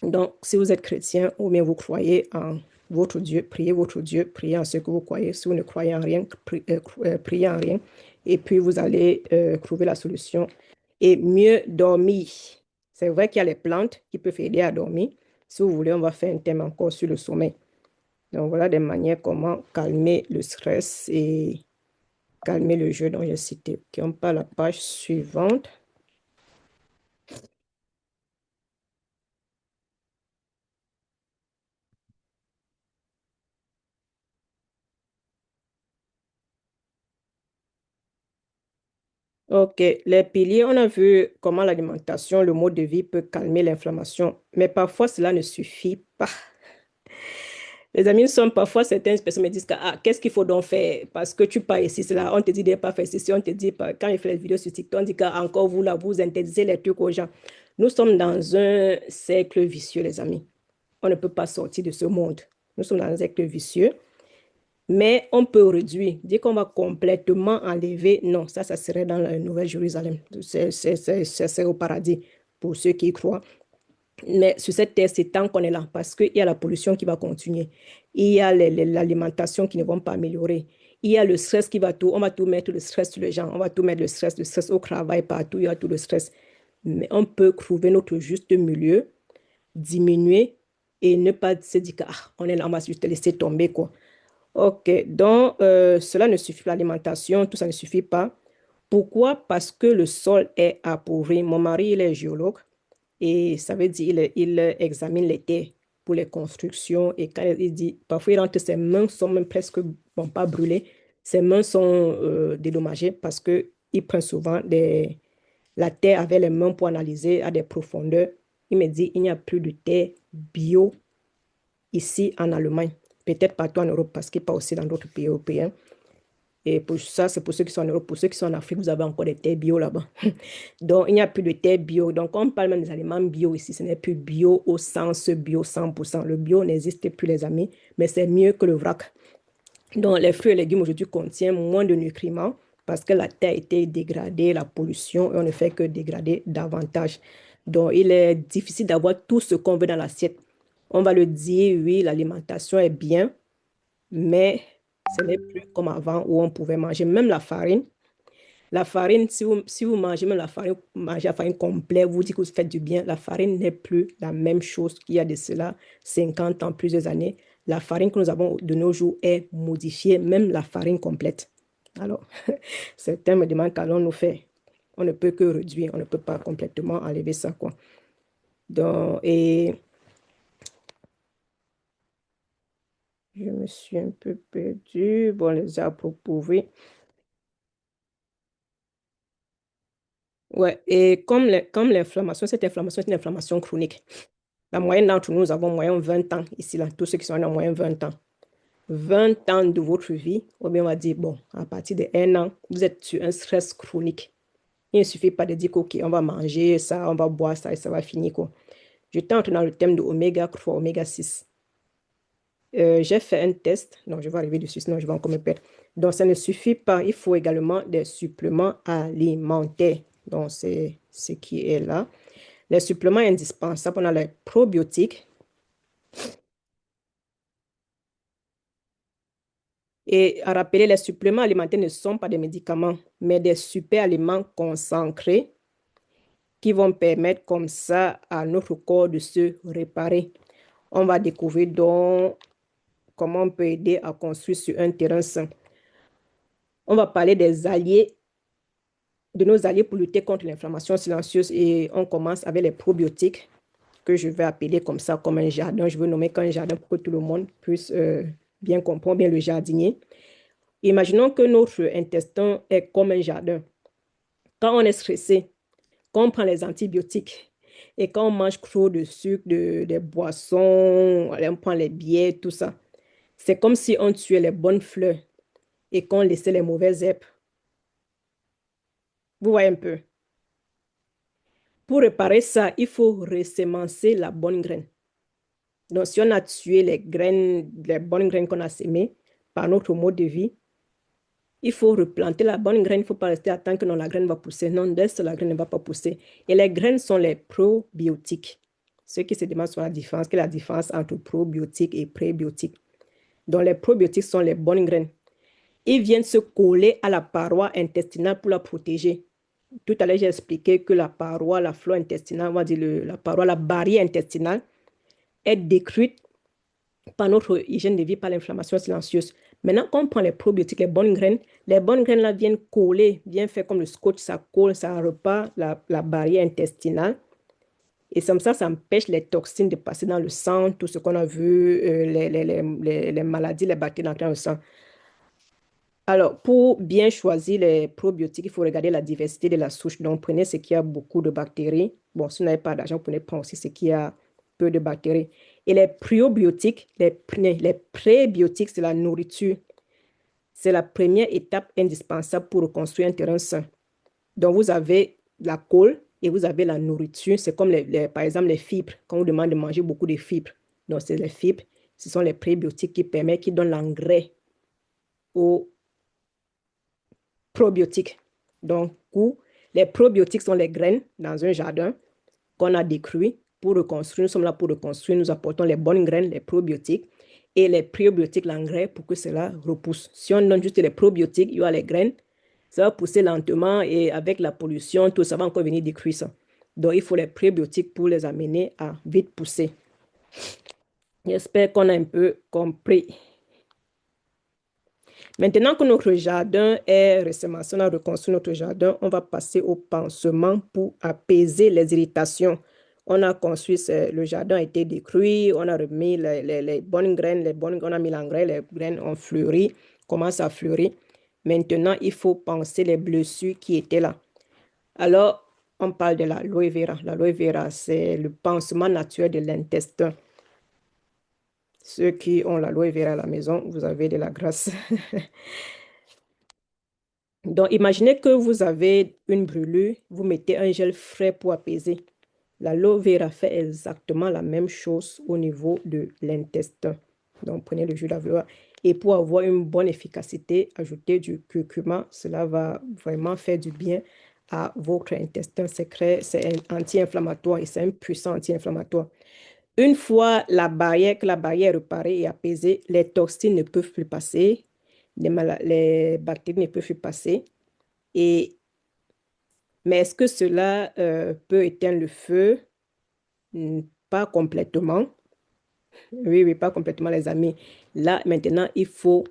Donc, si vous êtes chrétien ou bien vous croyez en votre Dieu, priez en ce que vous croyez. Si vous ne croyez en rien, priez en rien. Et puis, vous allez trouver la solution. Et mieux dormir. C'est vrai qu'il y a les plantes qui peuvent aider à dormir. Si vous voulez, on va faire un thème encore sur le sommeil. Donc, voilà des manières comment calmer le stress et calmer le jeu dont j'ai cité. OK, on part à la page suivante. OK, les piliers, on a vu comment l'alimentation, le mode de vie peut calmer l'inflammation, mais parfois cela ne suffit pas. Les amis, nous sommes parfois certaines personnes me disent que, ah, qu'est-ce qu'il faut donc faire? Parce que tu pars ici, cela, on te dit de ne pas faire ceci, on te dit, quand il fait les vidéos sur TikTok, on dit qu'encore vous, là, vous interdisez les trucs aux gens. Nous sommes dans un cercle vicieux, les amis. On ne peut pas sortir de ce monde. Nous sommes dans un cercle vicieux. Mais on peut réduire. Dire qu'on va complètement enlever, non, ça serait dans la Nouvelle-Jérusalem. C'est au paradis pour ceux qui y croient. Mais sur cette terre, c'est tant qu'on est là, parce qu'il y a la pollution qui va continuer. Il y a l'alimentation qui ne va pas améliorer. Il y a le stress qui va tout, on va tout mettre le stress sur les gens, on va tout mettre le stress au travail, partout, il y a tout le stress. Mais on peut trouver notre juste milieu, diminuer et ne pas se dire que, ah, on est là, on va juste laisser tomber, quoi. Ok, donc cela ne suffit pas, l'alimentation, tout ça ne suffit pas. Pourquoi? Parce que le sol est appauvri. Mon mari, il est géologue et ça veut dire il examine les terres pour les constructions et quand il dit, parfois il rentre, ses mains sont même presque, bon, pas brûlées, ses mains sont dédommagées parce qu'il prend souvent la terre avec les mains pour analyser à des profondeurs. Il me dit, il n'y a plus de terre bio ici en Allemagne, peut-être partout en Europe parce qu'il n'est pas aussi dans d'autres pays européens. Et pour ça, c'est pour ceux qui sont en Europe. Pour ceux qui sont en Afrique, vous avez encore des terres bio là-bas. Donc, il n'y a plus de terres bio. Donc, on parle même des aliments bio ici. Ce n'est plus bio au sens bio 100%. Le bio n'existe plus, les amis, mais c'est mieux que le vrac. Donc, les fruits et légumes aujourd'hui contiennent moins de nutriments parce que la terre a été dégradée, la pollution, et on ne fait que dégrader davantage. Donc, il est difficile d'avoir tout ce qu'on veut dans l'assiette. On va le dire, oui, l'alimentation est bien, mais ce n'est plus comme avant où on pouvait manger même la farine. La farine, si vous mangez même la farine, mangez la farine complète, vous dites que vous faites du bien, la farine n'est plus la même chose qu'il y a de cela 50 ans, plusieurs années. La farine que nous avons de nos jours est modifiée, même la farine complète. Alors, certains me demandent qu'allons-nous faire. On ne peut que réduire, on ne peut pas complètement enlever ça, quoi. Donc, et je me suis un peu perdue. Bon, les arbres pourris. Ouais, et comme l'inflammation, cette inflammation est une inflammation chronique. La moyenne d'entre nous, nous avons moyen 20 ans ici, là, tous ceux qui sont en moyenne 20 ans. 20 ans de votre vie, ou bien on va dire, bon, à partir de 1 an, vous êtes sur un stress chronique. Il ne suffit pas de dire, OK, on va manger ça, on va boire ça et ça va finir, quoi. Je tente dans le thème de oméga 3, oméga 6. J'ai fait un test, non, je vais arriver dessus, sinon je vais encore me perdre. Donc, ça ne suffit pas, il faut également des suppléments alimentaires. Donc, c'est ce qui est là. Les suppléments indispensables, on a les probiotiques. Et à rappeler, les suppléments alimentaires ne sont pas des médicaments, mais des super aliments concentrés qui vont permettre comme ça à notre corps de se réparer. On va découvrir donc comment on peut aider à construire sur un terrain sain. On va parler des alliés, de nos alliés pour lutter contre l'inflammation silencieuse et on commence avec les probiotiques que je vais appeler comme ça, comme un jardin. Je veux nommer qu'un jardin pour que tout le monde puisse bien comprendre, bien le jardinier. Imaginons que notre intestin est comme un jardin. Quand on est stressé, quand on prend les antibiotiques, Et quand on mange trop de sucre, des boissons, allez, on prend les bières, tout ça, c'est comme si on tuait les bonnes fleurs et qu'on laissait les mauvaises herbes. Vous voyez un peu. Pour réparer ça, il faut ressemencer la bonne graine. Donc, si on a tué les graines, les bonnes graines qu'on a sémées par notre mode de vie, il faut replanter la bonne graine. Il ne faut pas rester à attendre que non, la graine va pousser. Non, laisse la graine ne va pas pousser. Et les graines sont les probiotiques. Ceux qui se demandent sur la différence, quelle est la différence entre probiotiques et prébiotiques. Donc, les probiotiques sont les bonnes graines. Ils viennent se coller à la paroi intestinale pour la protéger. Tout à l'heure, j'ai expliqué que la paroi, la flore intestinale, on va dire la paroi, la barrière intestinale est détruite par notre hygiène de vie, par l'inflammation silencieuse. Maintenant, quand on prend les probiotiques, les bonnes graines là viennent coller, viennent faire comme le scotch, ça colle, ça repart la barrière intestinale. Et comme ça empêche les toxines de passer dans le sang, tout ce qu'on a vu, les maladies, les bactéries dans le sang. Alors, pour bien choisir les probiotiques, il faut regarder la diversité de la souche. Donc, prenez ce qui a beaucoup de bactéries. Bon, si vous n'avez pas d'argent, prenez pas aussi ce qui a peu de bactéries. Et les probiotiques, les prébiotiques, c'est la nourriture. C'est la première étape indispensable pour reconstruire un terrain sain. Donc, vous avez la colle et vous avez la nourriture. C'est comme, par exemple, les fibres. Quand on vous demande de manger beaucoup de fibres. Donc, c'est les fibres. Ce sont les prébiotiques qui donnent l'engrais aux probiotiques. Donc, les probiotiques sont les graines dans un jardin qu'on a détruit pour reconstruire. Nous sommes là pour reconstruire. Nous apportons les bonnes graines, les probiotiques, et les prébiotiques, l'engrais, pour que cela repousse. Si on donne juste les probiotiques, il y a les graines, ça va pousser lentement et avec la pollution, tout ça va encore venir détruire ça. Donc, il faut les prébiotiques pour les amener à vite pousser. J'espère qu'on a un peu compris. Maintenant que notre jardin est ressemencé, on a reconstruit notre jardin, on va passer au pansement pour apaiser les irritations. On a construit, le jardin a été détruit, on a remis les bonnes graines, on a mis l'engrais, les graines ont fleuri, commencent à fleurir. Maintenant, il faut panser les blessures qui étaient là. Alors, on parle de l'aloe vera. L'aloe vera, c'est le pansement naturel de l'intestin. Ceux qui ont l'aloe vera à la maison, vous avez de la grâce. Donc, imaginez que vous avez une brûlure, vous mettez un gel frais pour apaiser. L'aloe vera fait exactement la même chose au niveau de l'intestin. Donc, prenez le jus d'aloe vera. Et pour avoir une bonne efficacité, ajoutez du curcuma. Cela va vraiment faire du bien à votre intestin. C'est un anti-inflammatoire et c'est un puissant anti-inflammatoire. Une fois que la barrière est réparée et apaisée, les toxines ne peuvent plus passer, les bactéries ne peuvent plus passer. Mais est-ce que cela peut éteindre le feu? Pas complètement. Oui, pas complètement, les amis. Là, maintenant, il faut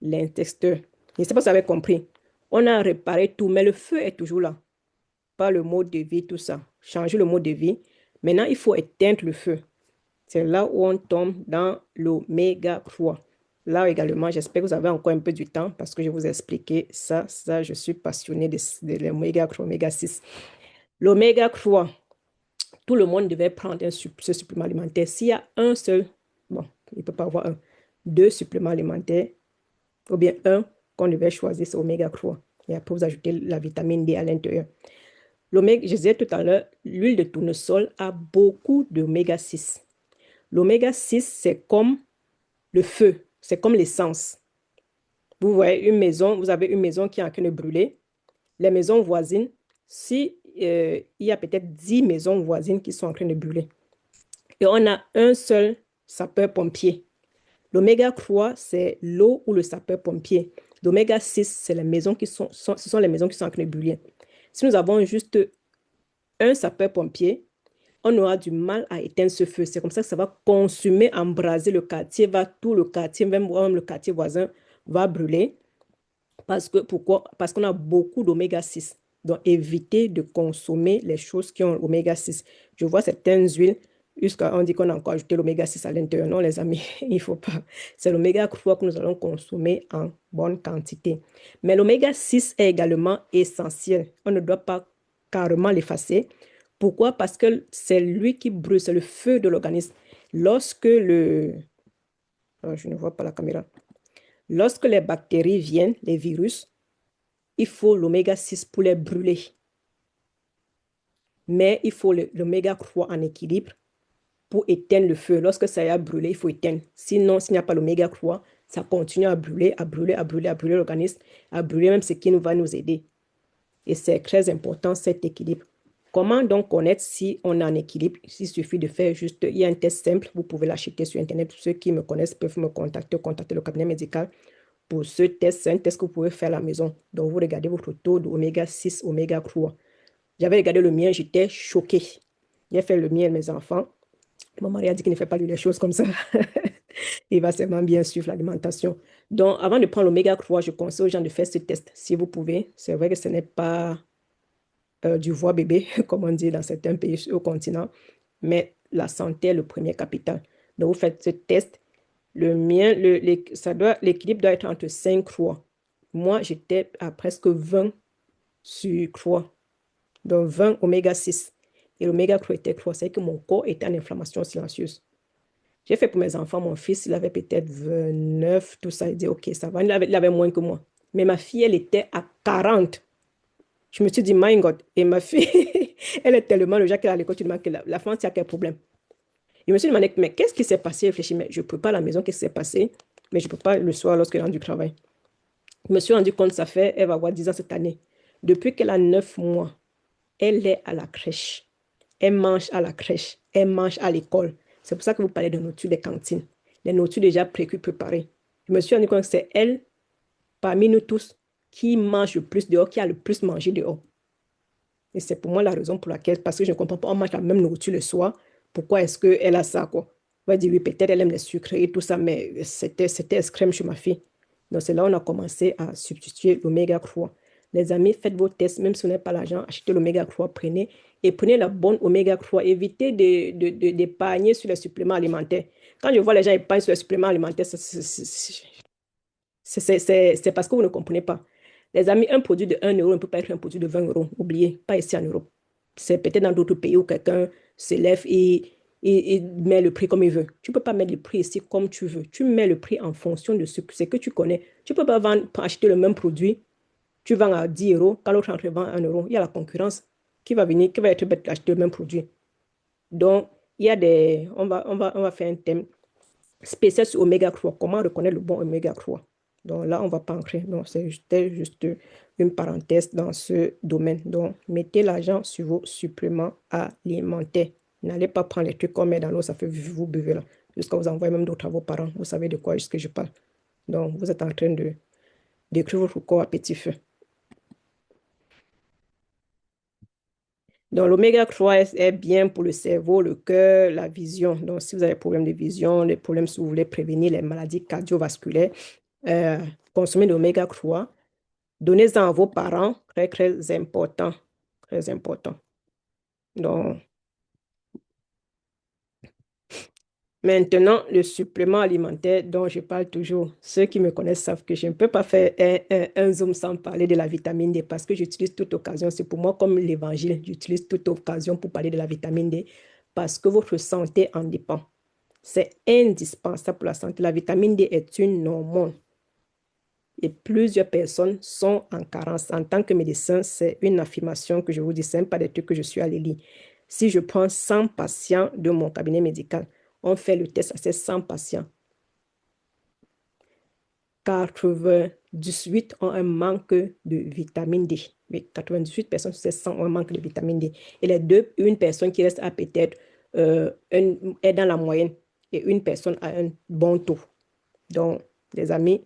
l'intestin. Je ne sais pas si vous avez compris. On a réparé tout, mais le feu est toujours là. Pas le mode de vie, tout ça. Changer le mode de vie. Maintenant, il faut éteindre le feu. C'est là où on tombe dans l'oméga 3. Là également, j'espère que vous avez encore un peu du temps parce que je vous ai expliqué ça. Je suis passionnée de l'oméga 3, oméga 6. L'oméga 3, tout le monde devait prendre ce supplément alimentaire. S'il y a un seul, bon, il ne peut pas avoir deux suppléments alimentaires, ou bien un qu'on devait choisir, c'est oméga 3. Et après, vous ajoutez la vitamine D à l'intérieur. L'oméga, je disais tout à l'heure, l'huile de tournesol a beaucoup d'oméga 6. L'oméga 6, c'est comme le feu, c'est comme l'essence. Vous voyez vous avez une maison qui est en train de brûler. Les maisons voisines, si il y a peut-être 10 maisons voisines qui sont en train de brûler. Et on a un seul sapeur-pompier. L'oméga 3, c'est l'eau ou le sapeur-pompier. L'oméga 6, c'est les maisons ce sont les maisons qui sont en train de brûler. Si nous avons juste un sapeur-pompier, on aura du mal à éteindre ce feu. C'est comme ça que ça va consumer, embraser le quartier, tout le quartier, même le quartier voisin va brûler. Pourquoi? Parce qu'on a beaucoup d'oméga 6. Donc, évitez de consommer les choses qui ont l'oméga 6. Je vois certaines huiles, on dit qu'on a encore ajouté l'oméga 6 à l'intérieur. Non, les amis, il ne faut pas. C'est l'oméga 3 que nous allons consommer en bonne quantité. Mais l'oméga 6 est également essentiel. On ne doit pas carrément l'effacer. Pourquoi? Parce que c'est lui qui brûle, c'est le feu de l'organisme. Lorsque le... Oh, je ne vois pas la caméra. Lorsque les bactéries viennent, les virus, il faut l'oméga 6 pour les brûler. Mais il faut l'oméga 3 en équilibre pour éteindre le feu. Lorsque ça a brûlé, il faut éteindre. Sinon, s'il n'y a pas l'oméga 3, ça continue à brûler, à brûler, à brûler, à brûler l'organisme, à brûler même ce qui va nous aider. Et c'est très important, cet équilibre. Comment donc connaître si on est en équilibre? Il suffit de faire juste, il y a un test simple, vous pouvez l'acheter sur Internet. Ceux qui me connaissent peuvent me contacter le cabinet médical pour ce test. C'est un test que vous pouvez faire à la maison. Donc, vous regardez votre taux d'oméga 6, oméga 3. J'avais regardé le mien, j'étais choquée. J'ai fait le mien à mes enfants. Mon mari a dit qu'il ne fait pas lui les choses comme ça. Il va seulement bien suivre l'alimentation. Donc, avant de prendre l'oméga 3, je conseille aux gens de faire ce test si vous pouvez. C'est vrai que ce n'est pas du voix bébé, comme on dit dans certains pays au continent, mais la santé est le premier capital. Donc, vous faites ce test. Le mien, l'équilibre doit être entre 5 croix. Moi, j'étais à presque 20 sur croix. Donc, 20 oméga 6. Et l'oméga 3 était 3. C'est que mon corps était en inflammation silencieuse. J'ai fait pour mes enfants, mon fils, il avait peut-être 29, tout ça. Il dit, OK, ça va. Il avait moins que moi. Mais ma fille, elle était à 40. Je me suis dit, my God. Et ma fille, elle est tellement le genre qu'elle a à l'école, tu demandes que la France, il y a quel problème? Je me suis demandé, mais qu'est-ce qui s'est passé? Je réfléchis, mais je ne peux pas à la maison, qu'est-ce qui s'est passé? Mais je ne peux pas le soir lorsqu'elle rentre du travail. Je me suis rendu compte, elle va avoir 10 ans cette année. Depuis qu'elle a 9 mois, elle est à la crèche. Elle mange à la crèche. Elle mange à l'école. C'est pour ça que vous parlez de nourriture des cantines. Les nourritures déjà préparées. Je me suis rendu compte que c'est elle, parmi nous tous, qui mange le plus dehors, qui a le plus mangé dehors. Et c'est pour moi la raison pour laquelle, parce que je ne comprends pas, on mange la même nourriture le soir. Pourquoi est-ce qu'elle a ça, quoi? On va dire, oui, peut-être elle aime les sucrés et tout ça, mais c'était extrême chez ma fille. Donc, c'est là où on a commencé à substituer l'oméga 3. Les amis, faites vos tests, même si vous n'avez pas l'argent, achetez l'oméga 3, prenez, et prenez la bonne oméga 3. Évitez d'épargner sur les suppléments alimentaires. Quand je vois les gens épargner sur les suppléments alimentaires, c'est parce que vous ne comprenez pas. Les amis, un produit de 1 € ne peut pas être un produit de 20 €. Oubliez, pas ici en Europe. C'est peut-être dans d'autres pays où quelqu'un s'élève et met le prix comme il veut. Tu ne peux pas mettre le prix ici comme tu veux. Tu mets le prix en fonction de ce que tu connais. Tu ne peux pas acheter le même produit. Tu vends à 10 €, quand l'autre entre vend à 1 €. Il y a la concurrence qui va venir, qui va être bête d'acheter le même produit. Donc, il y a on va faire un thème spécial sur oméga 3. Comment reconnaître le bon oméga 3? Donc là, on ne va pas entrer. Donc, c'était juste une parenthèse dans ce domaine. Donc, mettez l'argent sur vos suppléments alimentaires. N'allez pas prendre les trucs qu'on met dans l'eau, ça fait vous buvez là. Jusqu'à vous envoyer même d'autres à vos parents. Vous savez de quoi est-ce que je parle. Donc, vous êtes en train de décrire votre corps à petit feu. Donc, l'oméga 3 est bien pour le cerveau, le cœur, la vision. Donc, si vous avez des problèmes de vision, des problèmes si vous voulez prévenir les maladies cardiovasculaires, euh, consommez l'oméga 3. Donnez-en à vos parents, très, très important. Très important. Donc, maintenant, le supplément alimentaire dont je parle toujours. Ceux qui me connaissent savent que je ne peux pas faire un zoom sans parler de la vitamine D parce que j'utilise toute occasion. C'est pour moi comme l'évangile. J'utilise toute occasion pour parler de la vitamine D parce que votre santé en dépend. C'est indispensable pour la santé. La vitamine D est une hormone. Et plusieurs personnes sont en carence. En tant que médecin, c'est une affirmation que je vous dis, ce n'est pas des trucs que je suis allée lire. Si je prends 100 patients de mon cabinet médical, on fait le test à ces 100 patients. 98 ont un manque de vitamine D. Oui, 98 personnes sur ces 100 ont un manque de vitamine D. Et une personne qui reste à peut-être est dans la moyenne et une personne a un bon taux. Donc, les amis,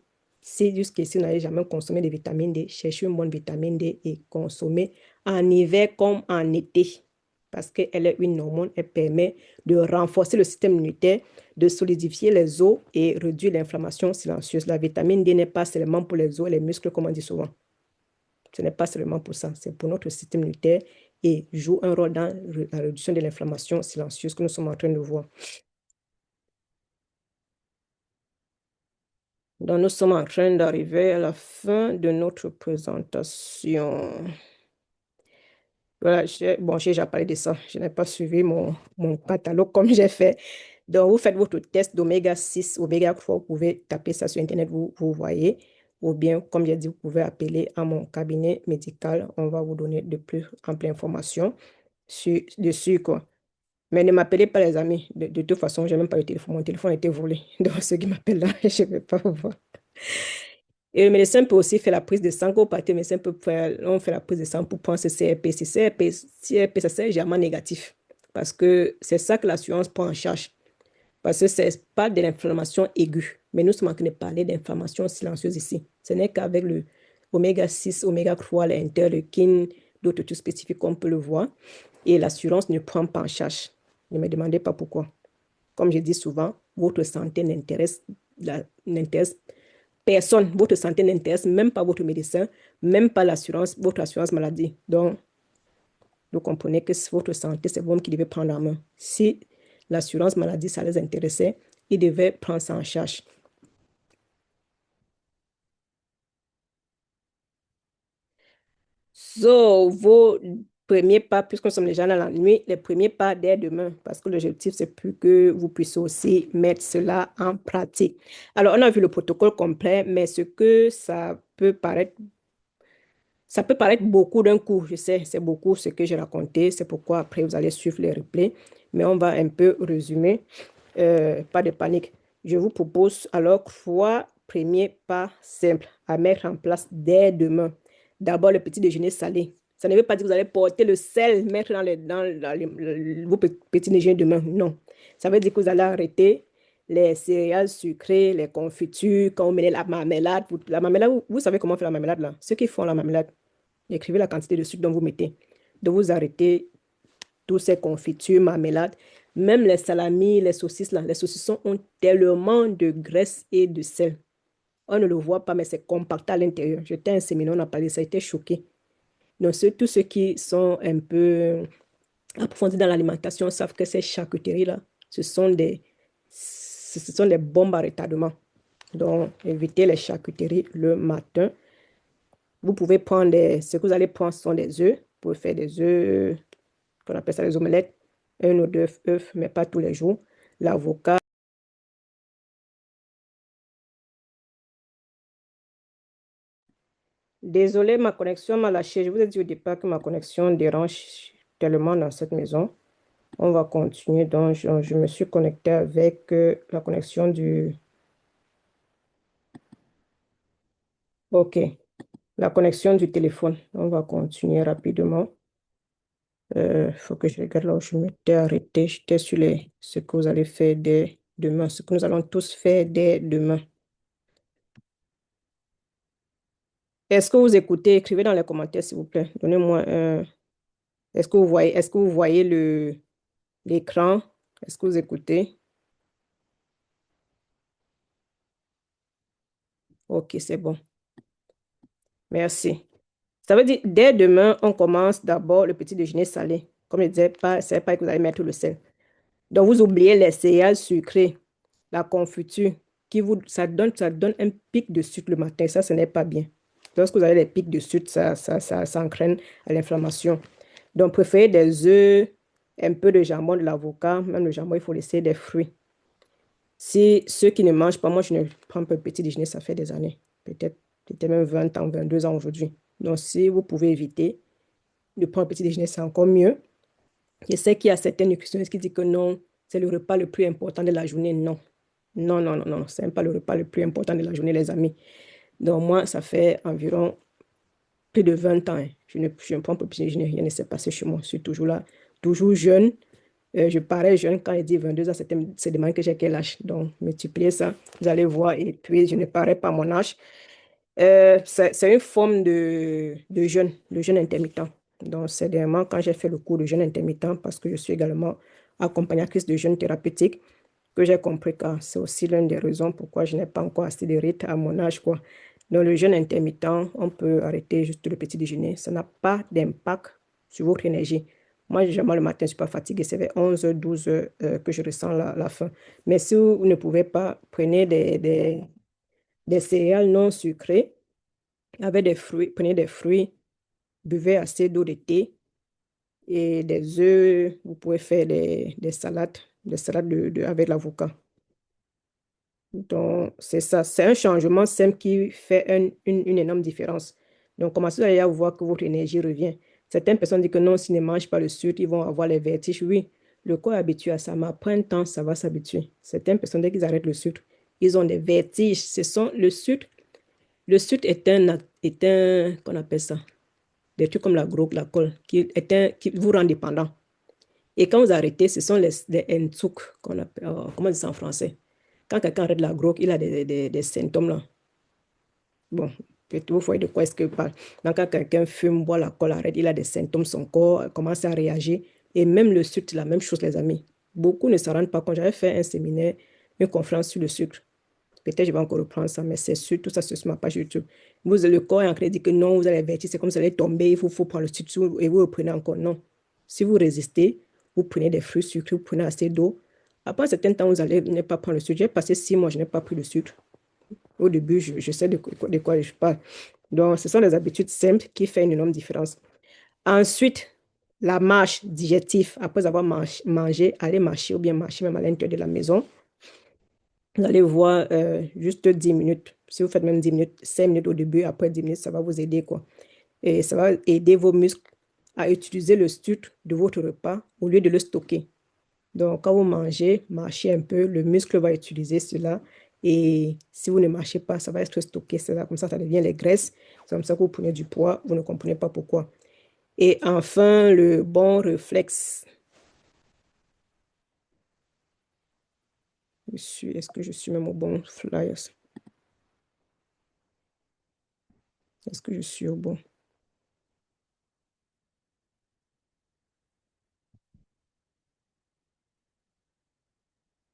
si jusqu'ici vous n'avez jamais consommé de vitamine D, cherchez une bonne vitamine D et consommez en hiver comme en été. Parce qu'elle est une hormone, elle permet de renforcer le système immunitaire, de solidifier les os et réduire l'inflammation silencieuse. La vitamine D n'est pas seulement pour les os et les muscles, comme on dit souvent. Ce n'est pas seulement pour ça, c'est pour notre système immunitaire et joue un rôle dans la réduction de l'inflammation silencieuse que nous sommes en train de voir. Donc, nous sommes en train d'arriver à la fin de notre présentation. Voilà, bon, j'ai déjà parlé de ça. Je n'ai pas suivi mon catalogue comme j'ai fait. Donc, vous faites votre test d'oméga 6, oméga 3, vous pouvez taper ça sur Internet, vous voyez. Ou bien, comme j'ai dit, vous pouvez appeler à mon cabinet médical. On va vous donner de plus amples informations dessus, quoi. Mais ne m'appelez pas, les amis. De toute façon, je n'ai même pas le téléphone. Mon téléphone a été volé. Donc, ceux qui m'appellent là, je ne vais pas vous voir. Et le médecin peut aussi faire la prise de sang. Au partir, le médecin peut faire, on fait la prise de sang pour prendre ce CRP. Ce CRP, ça c'est légèrement négatif. Parce que c'est ça que l'assurance prend en charge. Parce que ce n'est pas de l'inflammation aiguë. Mais nous sommes en train de parler d'inflammation silencieuse ici. Ce n'est qu'avec le oméga 6, oméga 3, l'interleukine, d'autres trucs spécifiques qu'on peut le voir. Et l'assurance ne prend pas en charge. Ne me demandez pas pourquoi. Comme je dis souvent, votre santé n'intéresse personne. Votre santé n'intéresse même pas votre médecin, même pas l'assurance, votre assurance maladie. Donc, vous comprenez que votre santé, c'est vous qui devez prendre en main. Si l'assurance maladie, ça les intéressait, ils devaient prendre ça en charge. So, vos premiers pas, puisque nous sommes déjà dans la nuit, les premiers pas dès demain, parce que l'objectif, c'est plus que vous puissiez aussi mettre cela en pratique. Alors, on a vu le protocole complet, mais ce que ça peut paraître beaucoup d'un coup, je sais, c'est beaucoup ce que j'ai raconté, c'est pourquoi après vous allez suivre les replays, mais on va un peu résumer, pas de panique. Je vous propose alors 3 premiers pas simples à mettre en place dès demain. D'abord, le petit déjeuner salé. Ça ne veut pas dire que vous allez porter le sel, mettre vos petits déjeuners demain. Non. Ça veut dire que vous allez arrêter les céréales sucrées, les confitures, quand vous mettez la marmelade. La marmelade, vous savez comment faire la marmelade là? Ceux qui font la marmelade, écrivez la quantité de sucre dont vous mettez. De vous arrêter toutes ces confitures, marmelades, même les salamis, les saucisses là. Les saucissons ont tellement de graisse et de sel. On ne le voit pas, mais c'est compacté à l'intérieur. J'étais un séminaire, on a parlé, ça a été choqué. Donc, tous ceux qui sont un peu approfondis dans l'alimentation savent que ces charcuteries-là, ce sont des bombes à retardement. Donc, évitez les charcuteries le matin. Vous pouvez prendre ce que vous allez prendre, ce sont des œufs. Vous pouvez faire des œufs, qu'on appelle ça des omelettes, 1 ou 2 œufs, mais pas tous les jours. L'avocat. Désolé, ma connexion m'a lâché. Je vous ai dit au départ que ma connexion dérange tellement dans cette maison. On va continuer. Donc, je me suis connecté avec la connexion du... OK. La connexion du téléphone. On va continuer rapidement. Il faut que je regarde là où je m'étais arrêté. J'étais sur ce que vous allez faire dès demain. Ce que nous allons tous faire dès demain. Est-ce que vous écoutez? Écrivez dans les commentaires, s'il vous plaît. Donnez-moi un... Est-ce que vous voyez l'écran? Est-ce que vous écoutez? OK, c'est bon. Merci. Ça veut dire, dès demain, on commence d'abord le petit déjeuner salé. Comme je disais, c'est pas que vous allez mettre le sel. Donc, vous oubliez les céréales sucrées, la confiture, ça donne un pic de sucre le matin. Ça, ce n'est pas bien. Lorsque vous avez des pics de sucre, ça entraîne à l'inflammation. Donc, préférez des œufs, un peu de jambon, de l'avocat. Même le jambon, il faut laisser des fruits. Si ceux qui ne mangent pas, moi, je ne prends pas le petit déjeuner, ça fait des années. Peut-être même 20 ans, 22 ans aujourd'hui. Donc, si vous pouvez éviter de prendre un petit déjeuner, c'est encore mieux. Je sais qu'il y a certains nutritionnistes qui disent que non, c'est le repas le plus important de la journée. Non. Non, non, non, non, ce n'est pas le repas le plus important de la journée, les amis. Donc, moi, ça fait environ plus de 20 ans, hein. Je ne prends pas de petit déjeuner, rien ne s'est passé chez moi. Je suis toujours là, toujours jeune. Je parais jeune quand il dit 22 ans, c'est demain que j'ai quel âge. Donc, multipliez ça, vous allez voir. Et puis, je ne parais pas mon âge. C'est une forme de jeûne, le jeûne intermittent. Donc, c'est dernièrement quand j'ai fait le cours de jeûne intermittent, parce que je suis également accompagnatrice de jeûne thérapeutique, que j'ai compris que c'est aussi l'une des raisons pourquoi je n'ai pas encore assez de rythme à mon âge, quoi. Dans le jeûne intermittent, on peut arrêter juste le petit déjeuner. Ça n'a pas d'impact sur votre énergie. Moi, généralement, le matin, je ne suis pas fatiguée. C'est vers 11h, 12h que je ressens la faim. Mais si vous ne pouvez pas, prenez des céréales non sucrées avec des fruits. Prenez des fruits, buvez assez d'eau de thé et des œufs. Vous pouvez faire des salades avec l'avocat. Donc, c'est ça. C'est un changement simple qui fait une énorme différence. Donc, commencez à voir que votre énergie revient. Certaines personnes disent que non, s'ils ne mangent pas le sucre, ils vont avoir les vertiges. Oui, le corps est habitué à ça, mais après un temps, ça va s'habituer. Certaines personnes, dès qu'ils arrêtent le sucre, ils ont des vertiges. Le sucre qu'on appelle ça, des trucs comme la drogue, la colle, qui vous rend dépendant. Et quand vous arrêtez, ce sont les entzug qu'on appelle, comment on dit ça en français? Quand quelqu'un arrête la drogue, il a des symptômes là. Bon, peut-être vous voyez de quoi est-ce que je parle. Donc, quand quelqu'un fume, boit la colle, arrête, il a des symptômes, son corps commence à réagir. Et même le sucre, c'est la même chose, les amis. Beaucoup ne s'en rendent pas compte. J'avais fait un séminaire, une conférence sur le sucre. Peut-être je vais encore reprendre ça, mais c'est sûr, tout ça sur ma page YouTube. Le corps est en train de dire que non, vous allez vertir, c'est comme si vous allez tomber, il faut prendre le sucre et vous reprenez encore. Non. Si vous résistez, vous prenez des fruits sucrés, vous prenez assez d'eau. Après un certain temps, vous allez ne pas prendre le sucre. J'ai passé 6 mois, je n'ai pas pris le sucre. Au début, je sais de quoi je parle. Donc, ce sont des habitudes simples qui font une énorme différence. Ensuite, la marche digestive. Après avoir mangé, aller marcher ou bien marcher même à l'intérieur de la maison. Vous allez voir juste 10 minutes. Si vous faites même 10 minutes, 5 minutes au début, après 10 minutes, ça va vous aider, quoi. Et ça va aider vos muscles à utiliser le sucre de votre repas au lieu de le stocker. Donc, quand vous mangez, marchez un peu, le muscle va utiliser cela. Et si vous ne marchez pas, ça va être stocké. C'est là, comme ça devient les graisses. C'est comme ça que vous prenez du poids. Vous ne comprenez pas pourquoi. Et enfin, le bon réflexe. Est-ce que je suis même au bon flyers? Est-ce que je suis au bon?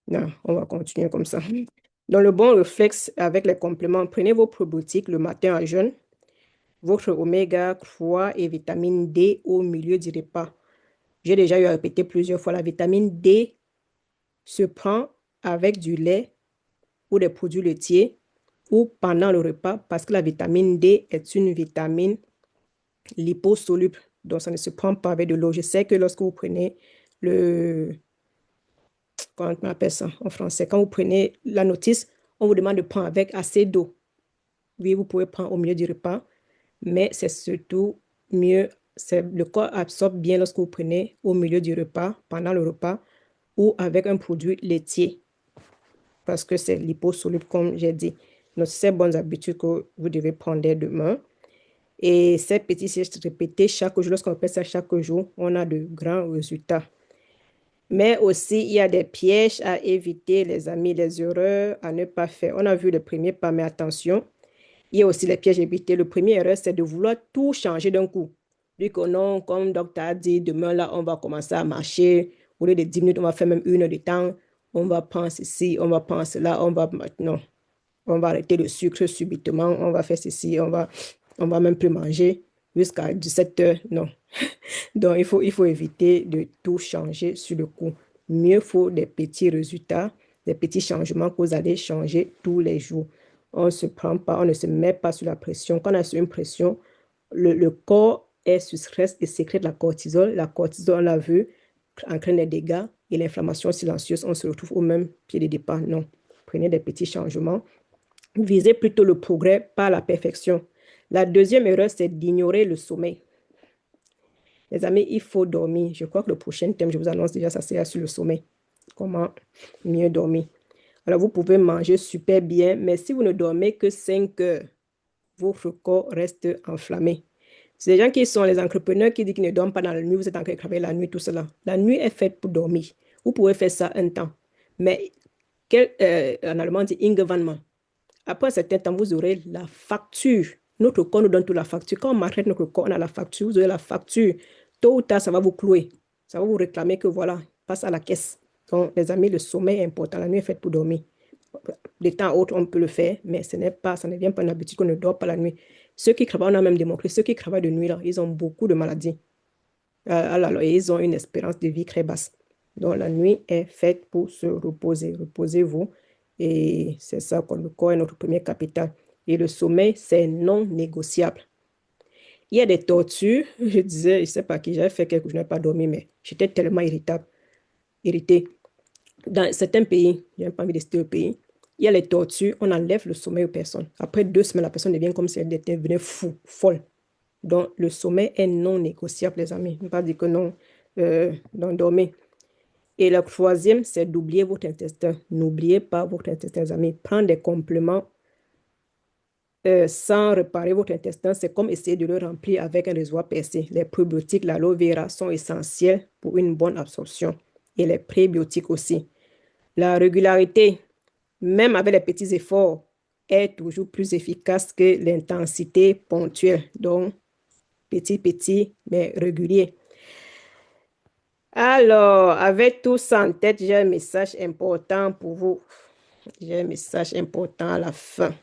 Non, on va continuer comme ça. Dans le bon réflexe avec les compléments, prenez vos probiotiques le matin à jeûne, votre oméga 3 et vitamine D au milieu du repas. J'ai déjà eu à répéter plusieurs fois, la vitamine D se prend avec du lait ou des produits laitiers ou pendant le repas parce que la vitamine D est une vitamine liposoluble. Donc, ça ne se prend pas avec de l'eau. Je sais que lorsque vous prenez comment on appelle ça en français, quand vous prenez la notice, on vous demande de prendre avec assez d'eau. Oui, vous pouvez prendre au milieu du repas, mais c'est surtout mieux, le corps absorbe bien lorsque vous prenez au milieu du repas, pendant le repas, ou avec un produit laitier, parce que c'est liposoluble, comme j'ai dit. Donc, c'est bonnes habitudes que vous devez prendre dès demain. Et ces petits gestes répétés chaque jour, lorsqu'on fait ça chaque jour, on a de grands résultats. Mais aussi, il y a des pièges à éviter, les amis, les erreurs à ne pas faire. On a vu le premier pas, mais attention, il y a aussi les pièges à éviter. Le premier erreur, c'est de vouloir tout changer d'un coup. Vu que non, comme le docteur a dit, demain, là, on va commencer à marcher. Au lieu de 10 minutes, on va faire même 1 heure de temps. On va prendre ceci, on va prendre cela, on va maintenant. On va arrêter le sucre subitement, on va faire ceci, on va même plus manger jusqu'à 17 heures. Non. Donc, il faut éviter de tout changer sur le coup. Mieux faut des petits résultats, des petits changements que vous allez changer tous les jours. On ne se prend pas, on ne se met pas sous la pression. Quand on a sur une pression, le corps est sous stress et sécrète la cortisol. La cortisol, on l'a vu, entraîne des dégâts et l'inflammation silencieuse, on se retrouve au même pied de départ. Non. Prenez des petits changements. Visez plutôt le progrès, pas la perfection. La deuxième erreur, c'est d'ignorer le sommeil. Les amis, il faut dormir. Je crois que le prochain thème, je vous annonce déjà, ça sera sur le sommeil. Comment mieux dormir. Alors, vous pouvez manger super bien, mais si vous ne dormez que 5 heures, votre corps reste enflammé. C'est les gens qui sont les entrepreneurs qui disent qu'ils ne dorment pas dans la nuit, vous êtes en train de travailler la nuit, tout cela. La nuit est faite pour dormir. Vous pouvez faire ça un temps. Mais, en allemand, on dit Ingewandment. Après un certain temps, vous aurez la facture. Notre corps nous donne toute la facture. Quand on m'arrête notre corps, on a la facture. Vous aurez la facture. Tôt ou tard, ça va vous clouer. Ça va vous réclamer que voilà, passe à la caisse. Donc, les amis, le sommeil est important. La nuit est faite pour dormir. De temps à autre, on peut le faire, mais ça ne vient pas une habitude qu'on ne dort pas la nuit. Ceux qui travaillent, on a même démontré, ceux qui travaillent de nuit, là, ils ont beaucoup de maladies. Alors, et ils ont une espérance de vie très basse. Donc, la nuit est faite pour se reposer. Reposez-vous. Et c'est ça, le corps est notre premier capital. Et le sommeil, c'est non négociable. Il y a des tortues. Je disais, je ne sais pas qui, j'avais fait quelque chose, je n'ai pas dormi, mais j'étais tellement irritée. Dans certains pays, je n'ai pas envie de citer le pays, il y a les tortues, on enlève le sommeil aux personnes. Après 2 semaines, la personne devient comme si elle était devenue fou, folle. Donc, le sommeil est non négociable, les amis. Ne pas dire que non, non dormir. Et le troisième, c'est d'oublier votre intestin. N'oubliez pas votre intestin, les amis. Prendre des compléments sans réparer votre intestin, c'est comme essayer de le remplir avec un réservoir percé. Les probiotiques, l'aloe vera sont essentiels pour une bonne absorption. Et les prébiotiques aussi. La régularité, même avec les petits efforts, est toujours plus efficace que l'intensité ponctuelle. Donc, petit, mais régulier. Alors, avec tout ça en tête, j'ai un message important pour vous. J'ai un message important à la fin.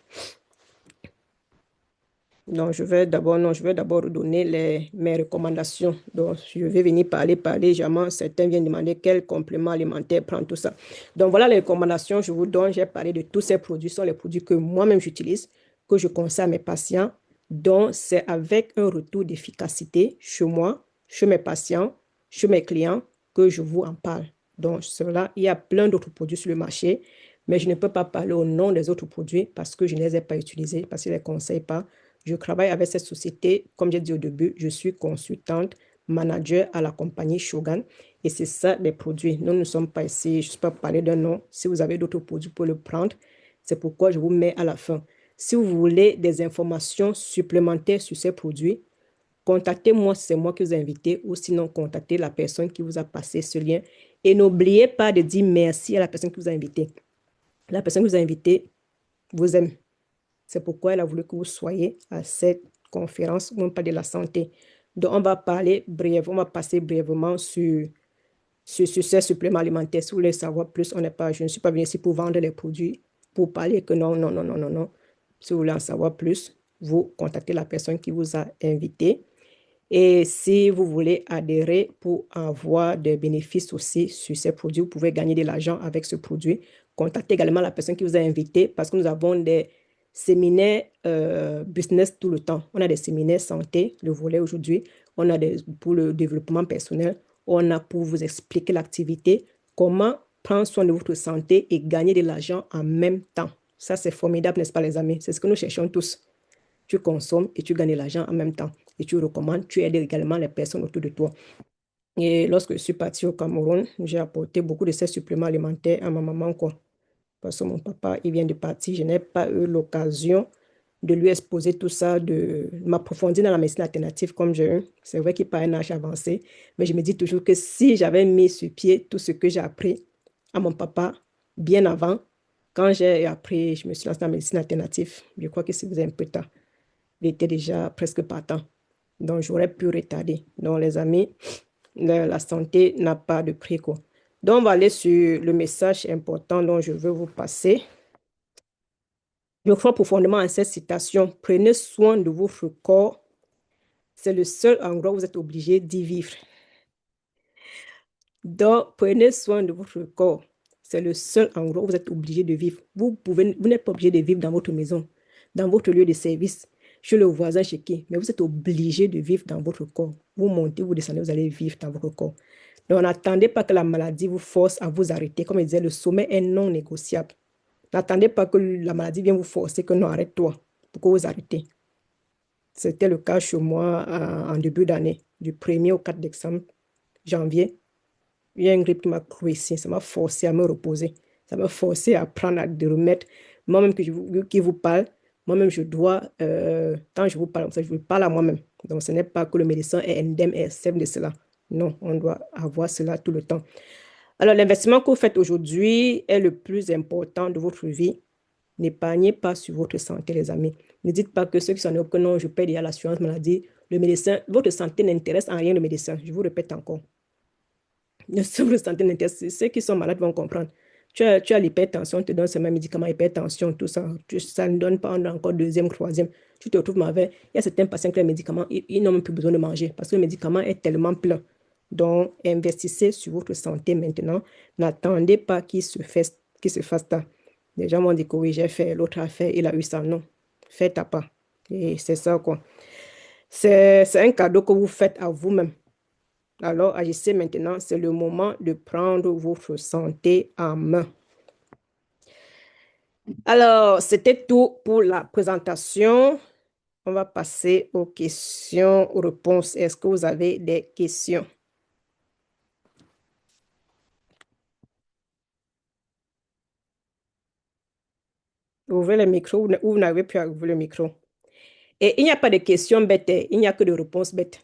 Donc, je vais d'abord donner mes recommandations. Donc, je vais venir parler. Jamais certains viennent demander quels compléments alimentaires prendre, tout ça. Donc, voilà les recommandations que je vous donne. J'ai parlé de tous ces produits. Ce sont les produits que moi-même j'utilise, que je conseille à mes patients. Donc, c'est avec un retour d'efficacité chez moi, chez mes patients, chez mes clients, que je vous en parle. Donc, cela, il y a plein d'autres produits sur le marché, mais je ne peux pas parler au nom des autres produits parce que je ne les ai pas utilisés, parce que je ne les conseille pas. Je travaille avec cette société. Comme j'ai dit au début, je suis consultante, manager à la compagnie Shogun. Et c'est ça les produits. Nous ne sommes pas ici, je ne suis pas parler d'un nom. Si vous avez d'autres produits pour le prendre, c'est pourquoi je vous mets à la fin. Si vous voulez des informations supplémentaires sur ces produits, contactez-moi, c'est moi qui vous ai invité, ou sinon contactez la personne qui vous a passé ce lien. Et n'oubliez pas de dire merci à la personne qui vous a invité. La personne qui vous a invité vous aime. C'est pourquoi elle a voulu que vous soyez à cette conférence où on parle de la santé. Donc, on va passer brièvement sur ces suppléments alimentaires. Si vous voulez savoir plus, je ne suis pas venu ici pour vendre les produits, pour parler que non, non, non, non, non, non. Si vous voulez en savoir plus, vous contactez la personne qui vous a invité. Et si vous voulez adhérer pour avoir des bénéfices aussi sur ces produits, vous pouvez gagner de l'argent avec ce produit. Contactez également la personne qui vous a invité parce que nous avons des séminaires business tout le temps. On a des séminaires santé, le volet aujourd'hui. On a pour le développement personnel. On a pour vous expliquer l'activité, comment prendre soin de votre santé et gagner de l'argent en même temps. Ça, c'est formidable, n'est-ce pas, les amis? C'est ce que nous cherchons tous. Tu consommes et tu gagnes de l'argent en même temps. Et tu recommandes, tu aides également les personnes autour de toi. Et lorsque je suis partie au Cameroun, j'ai apporté beaucoup de ces suppléments alimentaires à ma maman, quoi. Parce que mon papa, il vient de partir. Je n'ai pas eu l'occasion de lui exposer tout ça, de m'approfondir dans la médecine alternative comme j'ai eu. C'est vrai qu'il n'a pas un âge avancé, mais je me dis toujours que si j'avais mis sur pied tout ce que j'ai appris à mon papa bien avant, quand j'ai appris, je me suis lancée dans la médecine alternative, je crois que c'est un peu tard. Il était déjà presque partant. Donc, j'aurais pu retarder. Donc, les amis, la santé n'a pas de prix, quoi. Donc, on va aller sur le message important dont je veux vous passer. Je crois profondément à cette citation. Prenez soin de votre corps. C'est le seul endroit où vous êtes obligé d'y vivre. Donc, prenez soin de votre corps. C'est le seul endroit où vous êtes obligé de vivre. Vous n'êtes pas obligé de vivre dans votre maison, dans votre lieu de service, chez le voisin, chez qui, mais vous êtes obligé de vivre dans votre corps. Vous montez, vous descendez, vous allez vivre dans votre corps. Donc, n'attendez pas que la maladie vous force à vous arrêter. Comme je disais, le sommeil est non négociable. N'attendez pas que la maladie vienne vous forcer, que non, arrête-toi, pour que vous arrêtez. C'était le cas chez moi en début d'année, du 1er au 4 décembre, janvier. Il y a une grippe qui m'a cru ici, ça m'a forcé à me reposer. Ça m'a forcé à prendre des remèdes. Moi-même qui vous parle, moi-même je dois, quand je vous parle, je vous parle à moi-même. Donc ce n'est pas que le médecin est indemne et accepte de cela. Non, on doit avoir cela tout le temps. Alors l'investissement que vous faites aujourd'hui est le plus important de votre vie. N'épargnez pas sur votre santé, les amis. Ne dites pas que ceux qui sont en que non, je paye déjà l'assurance maladie. Le médecin, votre santé n'intéresse en rien le médecin. Je vous répète encore. Votre santé n'intéresse. Ceux qui sont malades vont comprendre. Tu as l'hypertension, on te donne seulement médicaments, hypertension, tout ça. Ça ne donne pas encore deuxième, troisième. Tu te retrouves mauvais. Il y a certains patients qui ont les médicaments, ils n'ont même plus besoin de manger parce que le médicament est tellement plein. Donc, investissez sur votre santé maintenant. N'attendez pas qu'il se fasse ça. Les gens m'ont dit que oui, j'ai fait, l'autre a fait, il a eu ça. Non, faites à pas. Et c'est ça, quoi. C'est un cadeau que vous faites à vous-même. Alors, agissez maintenant, c'est le moment de prendre votre santé en main. Alors, c'était tout pour la présentation. On va passer aux questions, aux réponses. Est-ce que vous avez des questions? Ouvrez le micro ou vous n'avez plus à ouvrir le micro. Et il n'y a pas de questions bêtes, il n'y a que de réponses bêtes.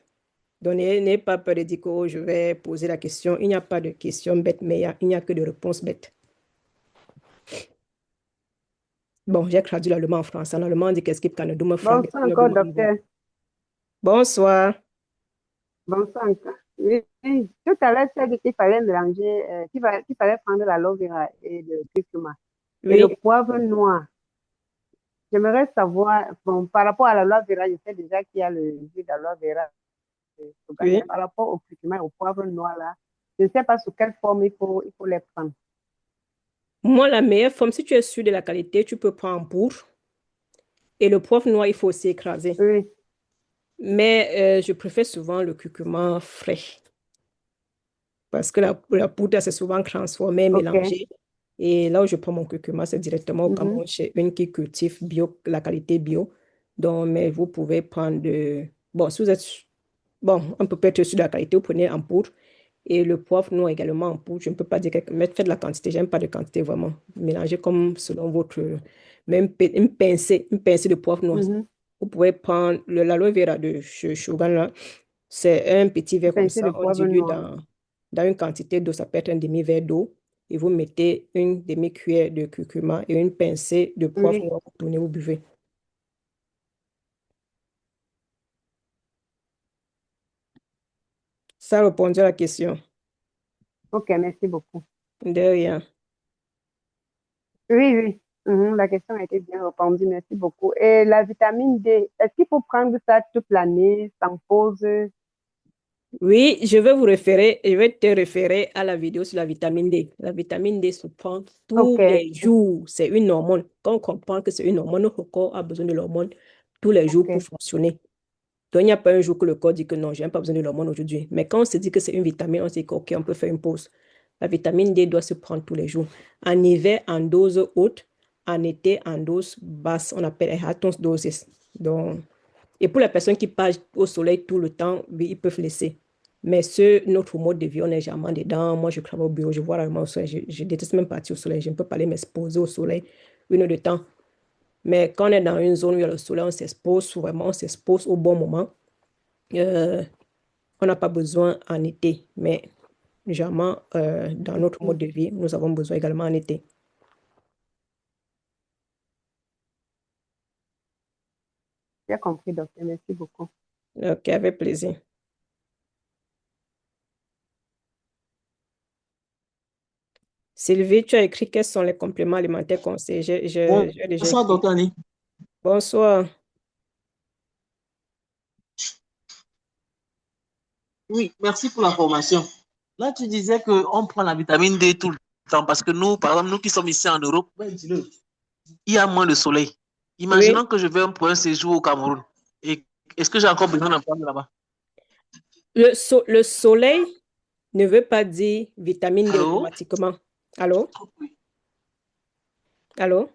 Donc, n'ayez pas peur de dire que oh, je vais poser la question. Il n'y a pas de questions bêtes, mais il n'y a que de réponses bêtes. Bon, j'ai traduit l'allemand en français. En allemand, on dit qu'est-ce qu'il kann du dumme Frage Bonsoir encore, docteur. Bonsoir. Bonsoir encore. Oui, oui. Tout à l'heure, tu as dit qu'il fallait mélanger, qu'il fallait prendre l'aloe vera et le curcuma et le Oui, poivre noir. J'aimerais savoir, bon, par rapport à l'aloe vera, je sais déjà qu'il y a le jus d'aloe vera. oui. Mais par rapport au curcuma et au poivre noir, là, je ne sais pas sous quelle forme il faut les prendre. Moi, la meilleure forme, si tu es sûr de la qualité, tu peux prendre en poudre. Et le poivre noir, il faut aussi écraser. Oui, Mais je préfère souvent le curcuma frais. Parce que la poudre, c'est souvent transformé, ok. mélangé. Et là où je prends mon curcuma, c'est directement au Mhm. Cameroun chez une qui cultive bio, la qualité bio. Donc, mais vous pouvez prendre de... Bon, si vous êtes... Bon, on peut être sûr de la qualité, vous prenez en poudre. Et le poivre noir également en poudre. Je ne peux pas dire mais faites de la quantité. J'aime pas de quantité vraiment. Mélangez comme selon votre... Même une pincée de poivre noir. Mhm. Vous pouvez prendre l'aloe vera de Shogun là. C'est un petit verre comme Pincée de ça. On poivre dilue noir. dans une quantité d'eau. Ça peut être un demi-verre d'eau. Et vous mettez une demi-cuillère de curcuma et une pincée de poivre Oui, noir. Vous tournez, vous buvez. Ça répond à la question. ok, merci beaucoup. De rien. Oui, oui. Mhm, la question a été bien répondue, merci beaucoup. Et la vitamine D, est-ce qu'il faut prendre ça toute l'année, sans pause? Oui, je vais te référer à la vidéo sur la vitamine D. La vitamine D se prend tous Ok, les jours. C'est une hormone. Quand on comprend que c'est une hormone, notre corps a besoin de l'hormone tous les jours pour ok. fonctionner. Donc, il n'y a pas un jour que le corps dit que non, je n'ai pas besoin de l'hormone aujourd'hui. Mais quand on se dit que c'est une vitamine, on se dit qu'on peut faire une pause. La vitamine D doit se prendre tous les jours. En hiver, en dose haute. En été, en dose basse. On appelle high doses. Donc, et pour les personnes qui passent au soleil tout le temps, oui, ils peuvent laisser. Mais notre mode de vie, on est jamais dedans. Moi, je travaille au bureau, je vois rarement au soleil. Je déteste même partir au soleil. Je ne peux pas aller m'exposer au soleil une heure de temps. Mais quand on est dans une zone où il y a le soleil, on s'expose vraiment, on s'expose au bon moment. Euh, on n'a pas besoin en été, mais jamais dans notre mode Mhm. de vie, nous avons besoin également en été. J'ai compris, docteur, merci beaucoup. Ok, avec plaisir. Sylvie, tu as écrit quels sont les compléments alimentaires conseillés. J'ai déjà Bonsoir, écrit. docteur Annie. Bonsoir. Oui, merci pour l'information. Là, tu disais qu'on prend la vitamine D tout le temps parce que nous, par exemple, nous qui sommes ici en Europe, ben, dis-le, il y a moins de soleil. Oui, Imaginons que je vais pour un séjour au Cameroun. Et est-ce que j'ai encore besoin d'en prendre là-bas? le soleil ne veut pas dire vitamine D Allô? automatiquement. Allô? Allô?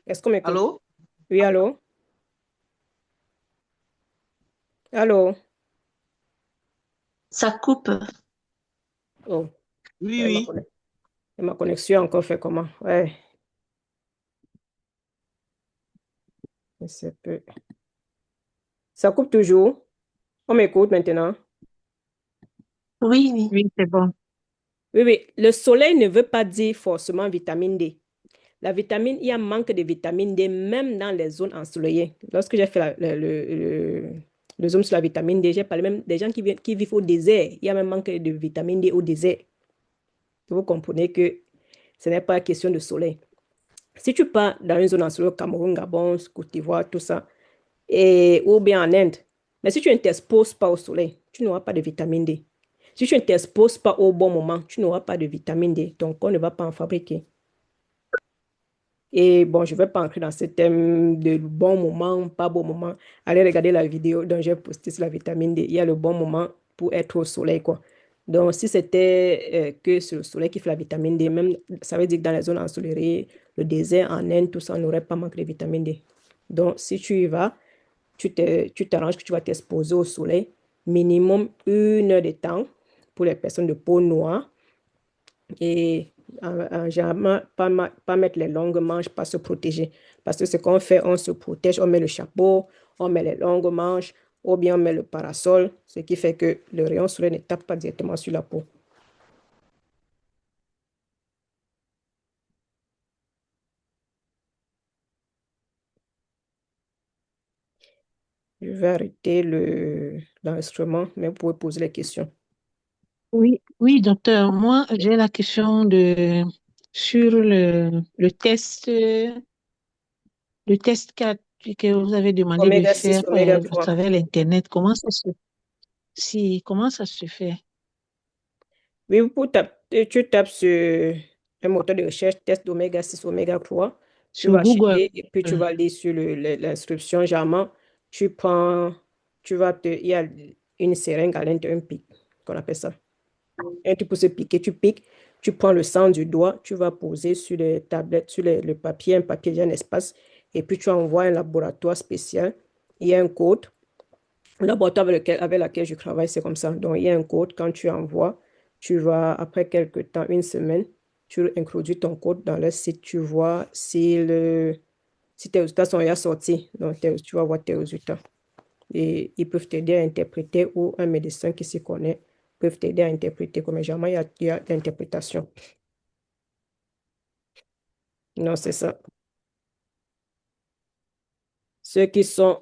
Est-ce qu'on m'écoute? Allô? Oui, allô? Allô? Ça coupe. Oh, Oui, et oui. ma connexion a encore fait comment? Ouais, c'est peu. Ça coupe toujours. On m'écoute maintenant. Oui, oui. Oui, c'est bon. Oui, oui. Le soleil ne veut pas dire forcément vitamine D. La vitamine, il y a un manque de vitamine D même dans les zones ensoleillées. Lorsque j'ai fait le zoom sur la vitamine D, j'ai parlé même des gens qui vivent au désert. Il y a même manque de vitamine D au désert. Vous comprenez que ce n'est pas question de soleil. Si tu pars dans une zone ensoleillée, Cameroun, Gabon, Côte d'Ivoire, tout ça, ou bien en Inde, mais si tu ne t'exposes pas au soleil, tu n'auras pas de vitamine D. Si tu ne t'exposes pas au bon moment, tu n'auras pas de vitamine D. Ton corps ne va pas en fabriquer. Et bon, je ne vais pas entrer dans ce thème de bon moment, pas bon moment. Allez regarder la vidéo dont j'ai posté sur la vitamine D. Il y a le bon moment pour être au soleil, quoi. Donc, si c'était que sur le soleil qui fait la vitamine D, même, ça veut dire que dans les zones ensoleillées, le désert, en Inde, tout ça, on n'aurait pas manqué de vitamine D. Donc, si tu y vas, tu t'arranges que tu vas t'exposer au soleil, minimum 1 heure de temps pour les personnes de peau noire. Et généralement, pas mettre les longues manches, pas se protéger. Parce que ce qu'on fait, on se protège, on met le chapeau, on met les longues manches, ou bien on met le parasol, ce qui fait que le rayon soleil ne tape pas directement sur la peau. Je vais arrêter l'enregistrement, mais vous pouvez poser les questions. Oui, oui, docteur. Moi, j'ai la question sur le test 4 que vous avez demandé de Oméga 6, faire oméga à 3. travers l'Internet. Comment ça se fait? Oui, tu tapes sur un moteur de recherche, test d'oméga 6, oméga 3. Tu Sur vas Google. chercher et puis tu vas aller sur l'inscription. Généralement, tu prends, il y a une seringue à l'intérieur, un pic, qu'on appelle ça. Et tu peux se piquer, tu piques, tu prends le sang du doigt, tu vas poser sur les tablettes, sur le papier, un papier, il y a un espace, et puis tu envoies un laboratoire spécial. Il y a un code. Le laboratoire avec lequel je travaille, c'est comme ça. Donc, il y a un code. Quand tu envoies, tu vas, après quelques temps, 1 semaine, tu introduis ton code dans le site. Tu vois si tes résultats sont déjà sortis. Donc, tu vas voir tes résultats. Et ils peuvent t'aider à interpréter ou un médecin qui s'y connaît peut t'aider à interpréter. Comme généralement, il y a l'interprétation. Non, c'est ça. Ceux qui sont,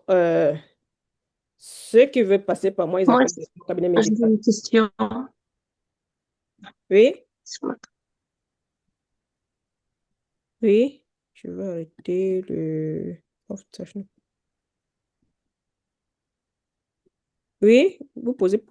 ceux qui veulent passer par moi, ils Moi, appellent le cabinet j'ai médical. une question. Oui, oui, je vais arrêter le... Oh, ça, oui, vous posez.